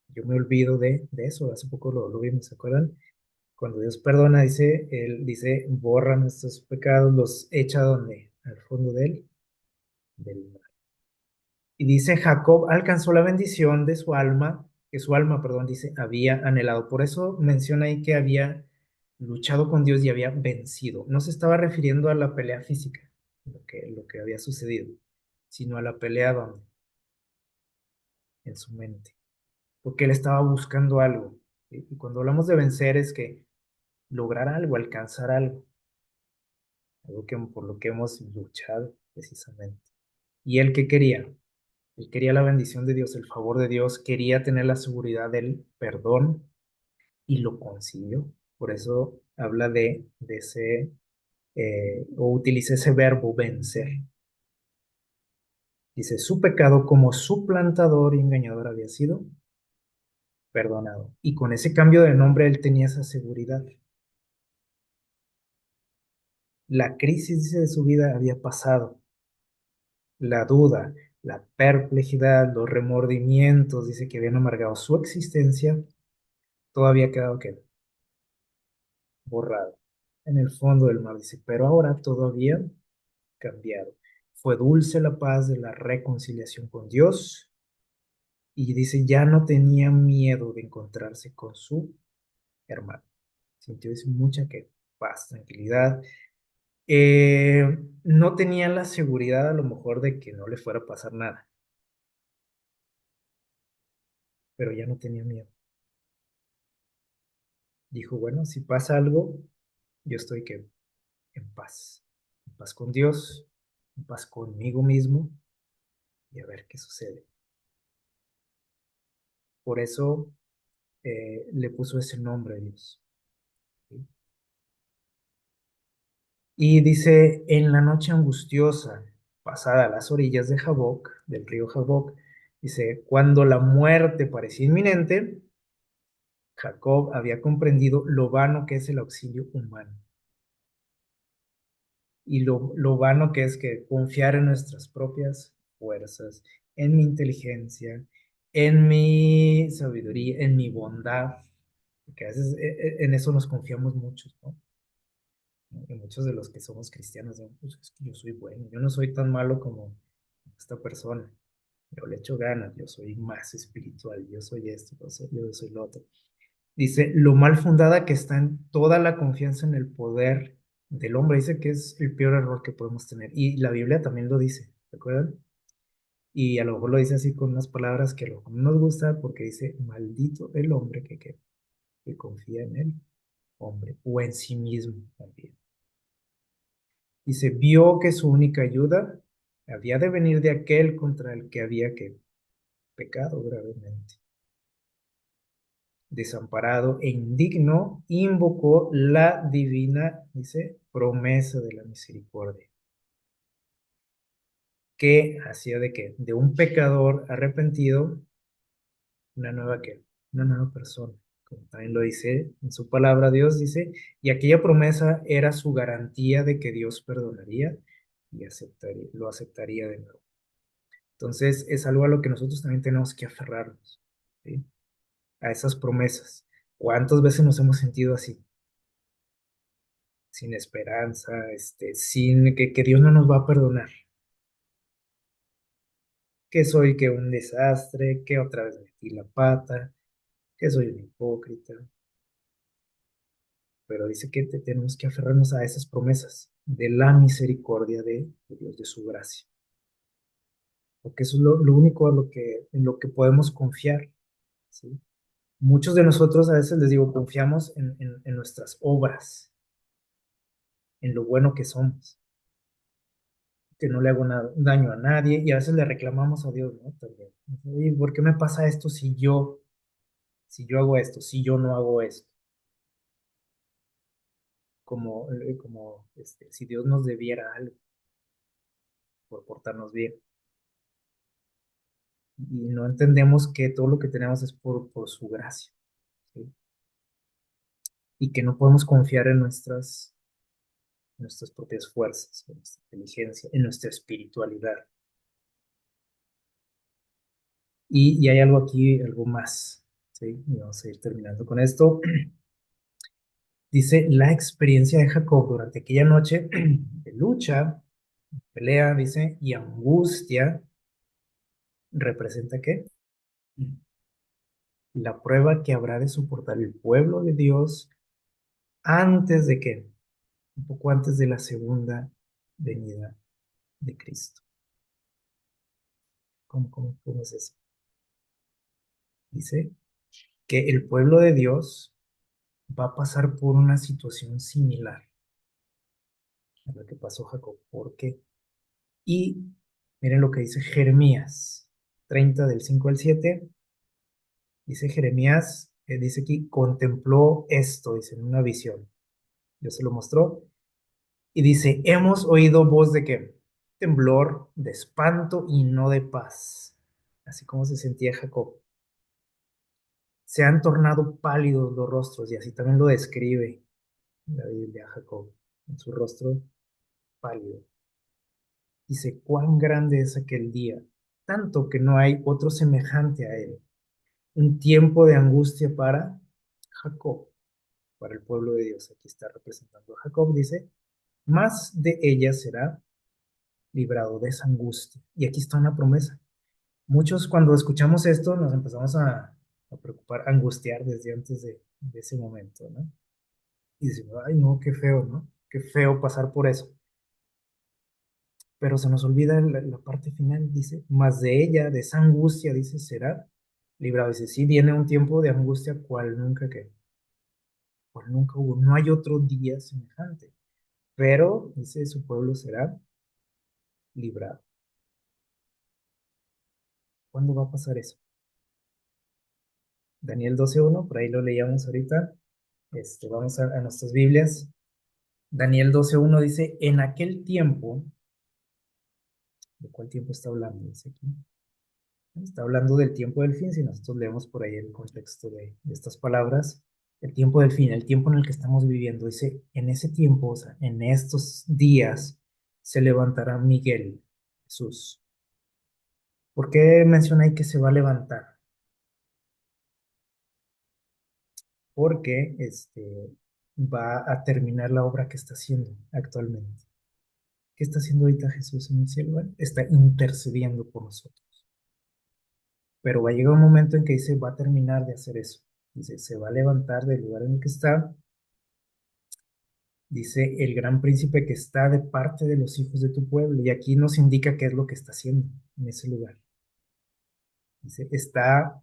Yo me olvido de eso. Hace poco lo vimos, ¿se acuerdan? Cuando Dios perdona, dice, Él dice, borra nuestros pecados, los echa donde, al fondo del mar. Y dice, Jacob alcanzó la bendición de su alma, que su alma, perdón, dice, había anhelado. Por eso menciona ahí que había luchado con Dios y había vencido. No se estaba refiriendo a la pelea física, lo que había sucedido, sino a la pelea donde, en su mente, porque él estaba buscando algo. ¿Sí? Y cuando hablamos de vencer es que lograr algo, alcanzar algo que, por lo que hemos luchado precisamente. ¿Y él qué quería? Él quería la bendición de Dios, el favor de Dios, quería tener la seguridad del perdón y lo consiguió. Por eso habla de ese, o utiliza ese verbo vencer. Dice, su pecado como suplantador y engañador había sido perdonado. Y con ese cambio de nombre él tenía esa seguridad. La crisis dice, de su vida había pasado. La duda, la perplejidad, los remordimientos, dice que habían amargado su existencia, todo había quedado que borrado en el fondo del mar, dice, pero ahora todo había cambiado. Fue dulce la paz de la reconciliación con Dios y dice, ya no tenía miedo de encontrarse con su hermano. Sintió dice, mucha que paz, tranquilidad. No tenía la seguridad a lo mejor de que no le fuera a pasar nada, pero ya no tenía miedo. Dijo, bueno, si pasa algo, yo estoy que en paz con Dios, en paz conmigo mismo y a ver qué sucede. Por eso le puso ese nombre a Dios. ¿Sí? Y dice, en la noche angustiosa, pasada a las orillas de Jaboc, del río Jaboc, dice, cuando la muerte parecía inminente, Jacob había comprendido lo vano que es el auxilio humano y lo vano que es que confiar en nuestras propias fuerzas, en mi inteligencia, en mi sabiduría, en mi bondad, porque a veces en eso nos confiamos muchos, ¿no? Y muchos de los que somos cristianos, ¿no? Pues es que yo soy bueno, yo no soy tan malo como esta persona, yo le echo ganas, yo soy más espiritual, yo soy esto, yo soy lo otro. Dice, lo mal fundada que está en toda la confianza en el poder del hombre, dice que es el peor error que podemos tener. Y la Biblia también lo dice, ¿recuerdan? Y a lo mejor lo dice así con unas palabras que a lo mejor no nos gusta porque dice, maldito el hombre que confía en el hombre o en sí mismo también. Dice, vio que su única ayuda había de venir de aquel contra el que había que pecado gravemente. Desamparado e indigno, invocó la divina, dice, promesa de la misericordia, que hacía de que de un pecador arrepentido, una nueva que, una nueva persona, como también lo dice en su palabra Dios, dice, y aquella promesa era su garantía de que Dios perdonaría y lo aceptaría de nuevo. Entonces es algo a lo que nosotros también tenemos que aferrarnos, ¿sí? A esas promesas. ¿Cuántas veces nos hemos sentido así? Sin esperanza, sin que Dios no nos va a perdonar. que soy que un desastre, que otra vez metí la pata, que soy un hipócrita, pero dice que tenemos que aferrarnos a esas promesas de la misericordia de Dios, de su gracia, porque eso es lo único en lo que podemos confiar, ¿sí? Muchos de nosotros a veces les digo, confiamos en nuestras obras, en lo bueno que somos, que no le hago daño a nadie, y a veces le reclamamos a Dios, ¿no? También. ¿Y por qué me pasa esto si yo hago esto, si yo no hago esto? Como si Dios nos debiera algo por portarnos bien. Y no entendemos que todo lo que tenemos es por su gracia, ¿sí? Y que no podemos confiar en nuestras propias fuerzas, en nuestra inteligencia, en nuestra espiritualidad. Y hay algo aquí, algo más, ¿sí? Y vamos a ir terminando con esto. Dice, la experiencia de Jacob durante aquella noche de lucha, pelea, dice, y angustia, ¿representa qué? La prueba que habrá de soportar el pueblo de Dios antes de qué, un poco antes de la segunda venida de Cristo. ¿Cómo es eso? Dice que el pueblo de Dios va a pasar por una situación similar a la que pasó Jacob. ¿Por qué? Y miren lo que dice Jeremías 30 del 5 al 7. Dice Jeremías, dice aquí, contempló esto, dice, en una visión. Dios se lo mostró. Y dice, hemos oído voz de qué? Temblor, de espanto y no de paz. Así como se sentía Jacob. Se han tornado pálidos los rostros, y así también lo describe la Biblia a Jacob, en su rostro pálido. Dice, cuán grande es aquel día, tanto que no hay otro semejante a él. Un tiempo de angustia para Jacob, para el pueblo de Dios. Aquí está representando a Jacob, dice, más de ella será librado de esa angustia. Y aquí está una promesa. Muchos cuando escuchamos esto nos empezamos a preocupar, a angustiar desde antes de ese momento, ¿no? Y decimos, ay, no, qué feo, ¿no? Qué feo pasar por eso. Pero se nos olvida la parte final, dice, más de ella, de esa angustia, dice, será librado. Dice, sí, viene un tiempo de angustia cual nunca hubo. No hay otro día semejante. Pero, dice, su pueblo será librado. ¿Cuándo va a pasar eso? Daniel 12:1, por ahí lo leíamos ahorita. Vamos a nuestras Biblias. Daniel 12:1 dice, en aquel tiempo, ¿de cuál tiempo está hablando? Dice aquí. Está hablando del tiempo del fin, si nosotros leemos por ahí el contexto de estas palabras, el tiempo del fin, el tiempo en el que estamos viviendo, dice, en ese tiempo, o sea, en estos días, se levantará Miguel, Jesús. ¿Por qué menciona ahí que se va a levantar? Porque va a terminar la obra que está haciendo actualmente. ¿Qué está haciendo ahorita Jesús en el cielo? Bueno, está intercediendo por nosotros. Pero va a llegar un momento en que dice, va a terminar de hacer eso. Dice, se va a levantar del lugar en el que está. Dice, el gran príncipe que está de parte de los hijos de tu pueblo. Y aquí nos indica qué es lo que está haciendo en ese lugar. Dice, está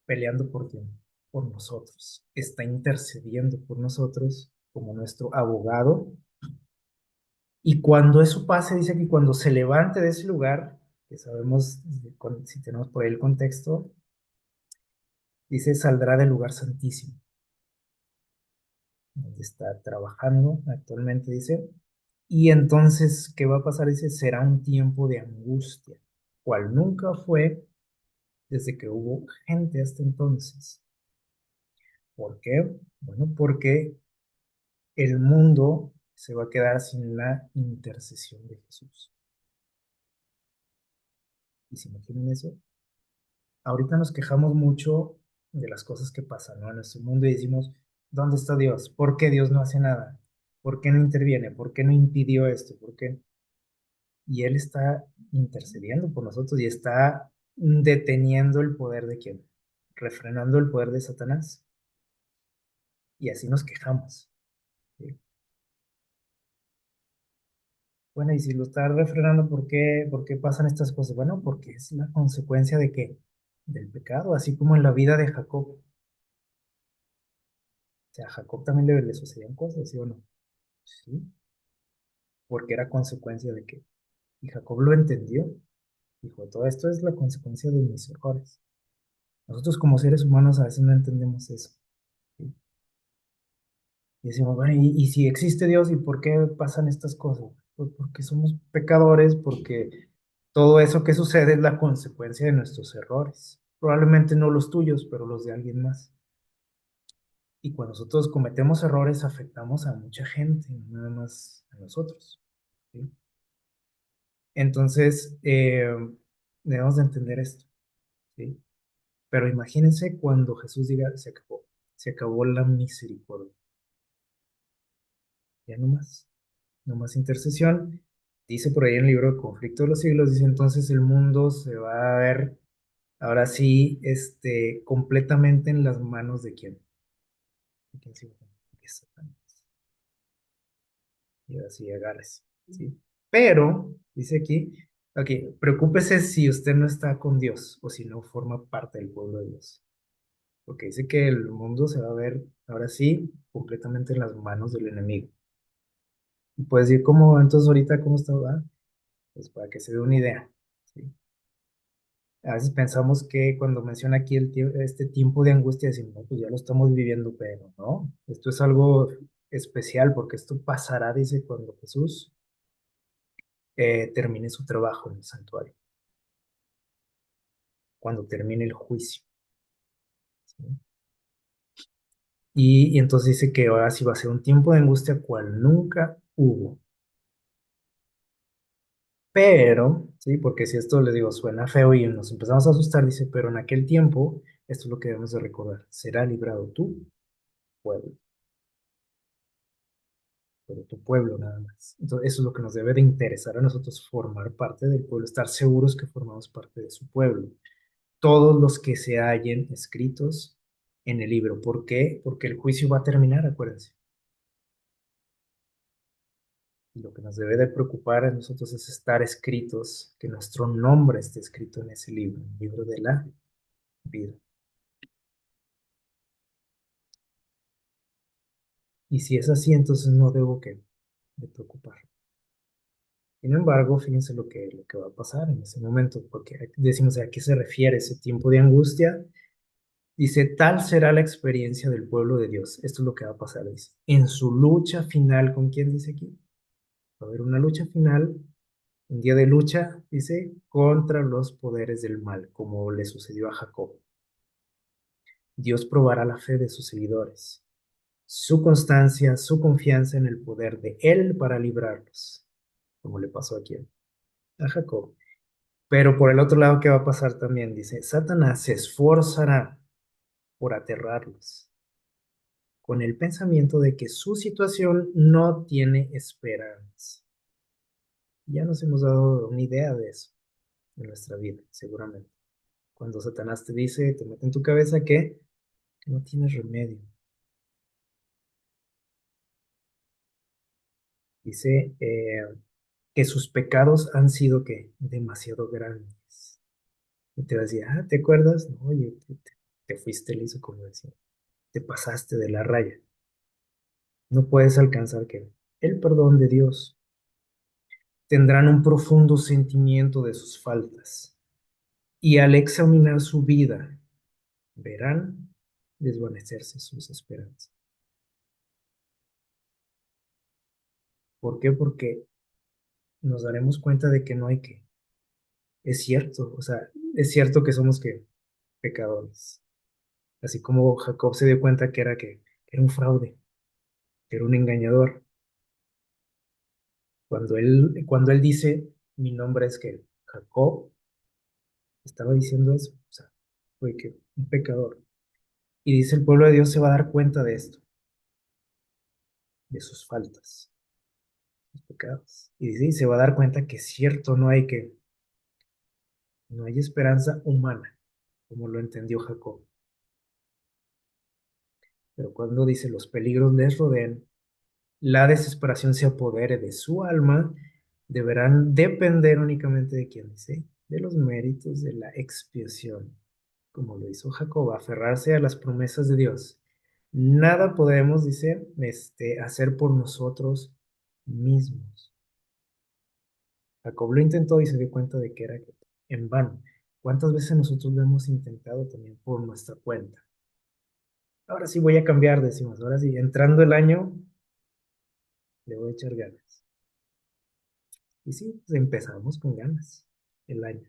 peleando por ti, por nosotros. Está intercediendo por nosotros como nuestro abogado. Y cuando eso pase, dice que cuando se levante de ese lugar, que sabemos, si tenemos por ahí el contexto, dice, saldrá del lugar santísimo, donde está trabajando actualmente, dice. Y entonces, ¿qué va a pasar? Dice, será un tiempo de angustia, cual nunca fue desde que hubo gente hasta entonces. ¿Por qué? Bueno, porque el mundo se va a quedar sin la intercesión de Jesús. ¿Y se imaginan eso? Ahorita nos quejamos mucho de las cosas que pasan, ¿no? En nuestro mundo y decimos, ¿dónde está Dios? ¿Por qué Dios no hace nada? ¿Por qué no interviene? ¿Por qué no impidió esto? ¿Por qué? y Él está intercediendo por nosotros y está deteniendo el poder de quién, refrenando el poder de Satanás. Y así nos quejamos. ¿Sí? Bueno, y si lo está refrenando, por qué pasan estas cosas? Bueno, porque es la consecuencia de qué? Del pecado, así como en la vida de Jacob. O sea, a Jacob también le sucedían cosas, ¿sí o no? Sí, porque era consecuencia de qué. Y Jacob lo entendió. Dijo, todo esto es la consecuencia de mis errores. Nosotros como seres humanos a veces no entendemos eso. ¿Sí? Y decimos, bueno, y si existe Dios, ¿y por qué pasan estas cosas? Pues porque somos pecadores, porque todo eso que sucede es la consecuencia de nuestros errores. Probablemente no los tuyos, pero los de alguien más. Y cuando nosotros cometemos errores, afectamos a mucha gente, no nada más a nosotros. ¿Sí? Entonces, debemos de entender esto. ¿Sí? Pero imagínense cuando Jesús diga, se acabó la misericordia. Ya no más. No más intercesión. Dice por ahí en el libro de Conflicto de los Siglos, dice entonces el mundo se va a ver ahora sí, completamente en las manos de quién. ¿De quién se va? De Satanás. Y ahora sí, agárrese. ¿Sí? Pero, dice aquí, ok, preocúpese si usted no está con Dios o si no forma parte del pueblo de Dios. Porque dice que el mundo se va a ver ahora sí completamente en las manos del enemigo. Y puedes decir, ¿cómo entonces ahorita cómo está? ¿Va? Pues para que se dé una idea. ¿Sí? A veces pensamos que cuando menciona aquí este tiempo de angustia, decimos, no, pues ya lo estamos viviendo, pero no, esto es algo especial porque esto pasará, dice, cuando Jesús termine su trabajo en el santuario, cuando termine el juicio. ¿Sí? Y entonces dice que ahora sí va a ser un tiempo de angustia cual nunca hubo. Pero, sí, porque si esto les digo suena feo y nos empezamos a asustar, dice, pero en aquel tiempo, esto es lo que debemos de recordar, será librado tu pueblo, pero tu pueblo nada más. Entonces, eso es lo que nos debe de interesar a nosotros, formar parte del pueblo, estar seguros que formamos parte de su pueblo. Todos los que se hallen escritos en el libro. ¿Por qué? Porque el juicio va a terminar, acuérdense. Y lo que nos debe de preocupar a nosotros es estar escritos, que nuestro nombre esté escrito en ese libro, el libro de la vida. Y si es así, entonces no debo que de preocupar. Sin embargo, fíjense lo que va a pasar en ese momento, porque decimos a qué se refiere ese tiempo de angustia. Dice, tal será la experiencia del pueblo de Dios. Esto es lo que va a pasar, dice. En su lucha final, ¿con quién dice aquí? Va a haber una lucha final, un día de lucha, dice, contra los poderes del mal, como le sucedió a Jacob. Dios probará la fe de sus seguidores, su constancia, su confianza en el poder de Él para librarlos, como le pasó aquí a Jacob. Pero por el otro lado, ¿qué va a pasar también? Dice, Satanás se esforzará por aterrarlos con el pensamiento de que su situación no tiene esperanza. Ya nos hemos dado una idea de eso en nuestra vida, seguramente. Cuando Satanás te dice, te mete en tu cabeza que no tienes remedio. Dice que sus pecados han sido que demasiado grandes. Y te va a decir, ah, ¿te acuerdas? No, oye, te fuiste liso, como decía. Te pasaste de la raya. No puedes alcanzar que el perdón de Dios. Tendrán un profundo sentimiento de sus faltas y al examinar su vida verán desvanecerse sus esperanzas. ¿Por qué? Porque nos daremos cuenta de que no hay que. Es cierto, o sea, es cierto que somos que pecadores. Así como Jacob se dio cuenta que era un fraude, que era un engañador. Cuando él dice, mi nombre es que Jacob, estaba diciendo eso, o sea, fue que un pecador. Y dice, el pueblo de Dios se va a dar cuenta de esto, de sus faltas. los pecados. Y dice, y se va a dar cuenta que es cierto, no hay esperanza humana, como lo entendió Jacob. Pero cuando dice los peligros les rodean, la desesperación se apodere de su alma, deberán depender únicamente de quién dice, de los méritos de la expiación, como lo hizo Jacob, aferrarse a las promesas de Dios. Nada podemos, dice, hacer por nosotros mismos. Jacob lo intentó y se dio cuenta de que era en vano. ¿Cuántas veces nosotros lo hemos intentado también por nuestra cuenta? Ahora sí voy a cambiar, decimos, ahora sí, entrando el año, le voy a echar ganas. Y sí, pues empezamos con ganas el año.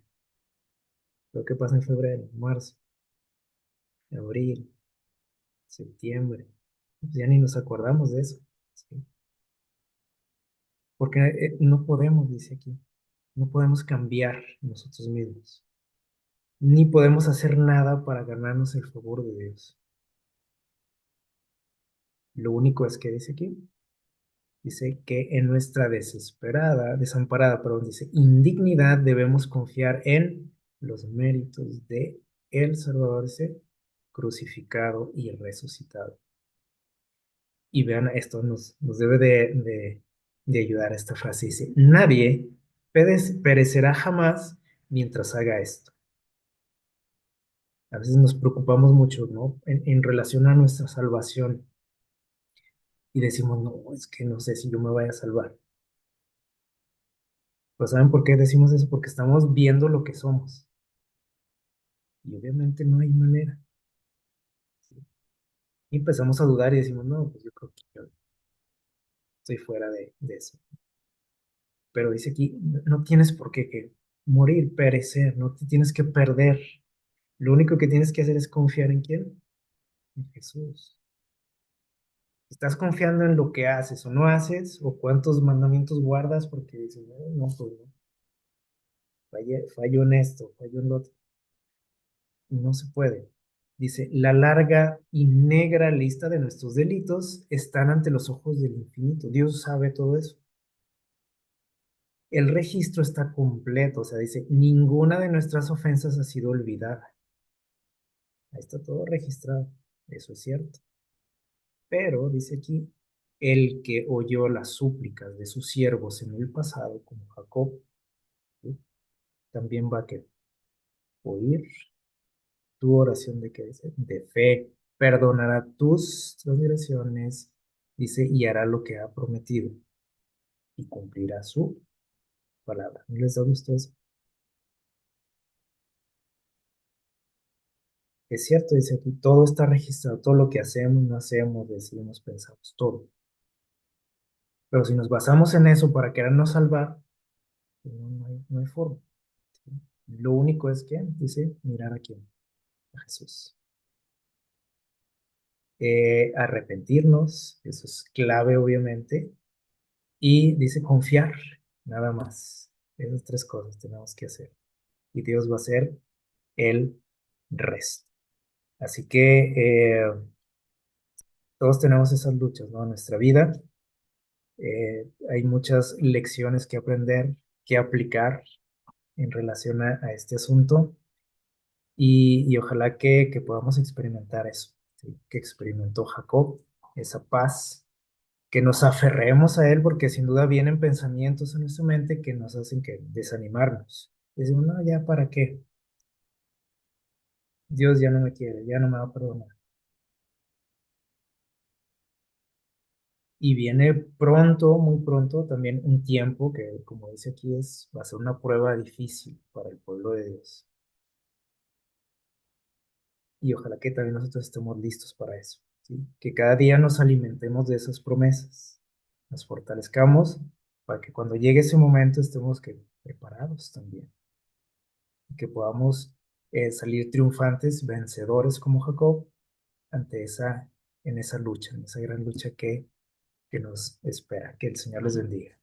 Lo que pasa en febrero, marzo, abril, septiembre. Pues ya ni nos acordamos de eso. ¿Sí? Porque no podemos, dice aquí, no podemos cambiar nosotros mismos. Ni podemos hacer nada para ganarnos el favor de Dios. Lo único es que dice aquí, dice que en nuestra desamparada, perdón, dice, indignidad debemos confiar en los méritos de el Salvador, ese crucificado y resucitado. Y vean, esto nos debe de ayudar a esta frase. Dice, nadie perecerá jamás mientras haga esto. A veces nos preocupamos mucho, ¿no? En relación a nuestra salvación y decimos, no, es que no sé si yo me vaya a salvar. Pues ¿saben por qué decimos eso? Porque estamos viendo lo que somos. Y obviamente no hay manera. ¿Sí? Y empezamos a dudar y decimos, no, pues yo creo que yo estoy fuera de eso. Pero dice aquí, no tienes por qué que morir, perecer, no te tienes que perder. Lo único que tienes que hacer es confiar en quién, en Jesús. Estás confiando en lo que haces o no haces, o cuántos mandamientos guardas, porque dices, no, no, pues no, fallo en esto, fallo en lo otro. No se puede. Dice, la larga y negra lista de nuestros delitos están ante los ojos del infinito. Dios sabe todo eso. El registro está completo, o sea, dice, ninguna de nuestras ofensas ha sido olvidada. Ahí está todo registrado, eso es cierto. Pero, dice aquí, el que oyó las súplicas de sus siervos en el pasado, como Jacob, ¿sí? También va a que oír tu oración de que dice, de fe, perdonará tus transgresiones, dice, y hará lo que ha prometido y cumplirá su palabra. ¿No les da gusto eso? Es cierto, dice aquí, todo está registrado, todo lo que hacemos, no hacemos, decimos, pensamos, todo. Pero si nos basamos en eso para querernos salvar, pues no hay forma. ¿Sí? Lo único es que, dice, mirar a quién, a Jesús. Arrepentirnos, eso es clave, obviamente, y dice confiar, nada más. Esas tres cosas tenemos que hacer. Y Dios va a hacer el resto. Así que todos tenemos esas luchas, ¿no? En nuestra vida hay muchas lecciones que aprender, que aplicar en relación a este asunto y ojalá que podamos experimentar eso, ¿sí? Que experimentó Jacob, esa paz, que nos aferremos a él porque sin duda vienen pensamientos en nuestra mente que nos hacen que desanimarnos. Decimos, no, ya para qué, Dios ya no me quiere, ya no me va a perdonar. Y viene pronto, muy pronto, también un tiempo que, como dice aquí, va a ser una prueba difícil para el pueblo de Dios. Y ojalá que también nosotros estemos listos para eso, ¿sí? Que cada día nos alimentemos de esas promesas, nos fortalezcamos para que cuando llegue ese momento estemos preparados también, y que podamos salir triunfantes, vencedores como Jacob, ante en esa lucha, en esa gran lucha que nos espera. Que el Señor les bendiga.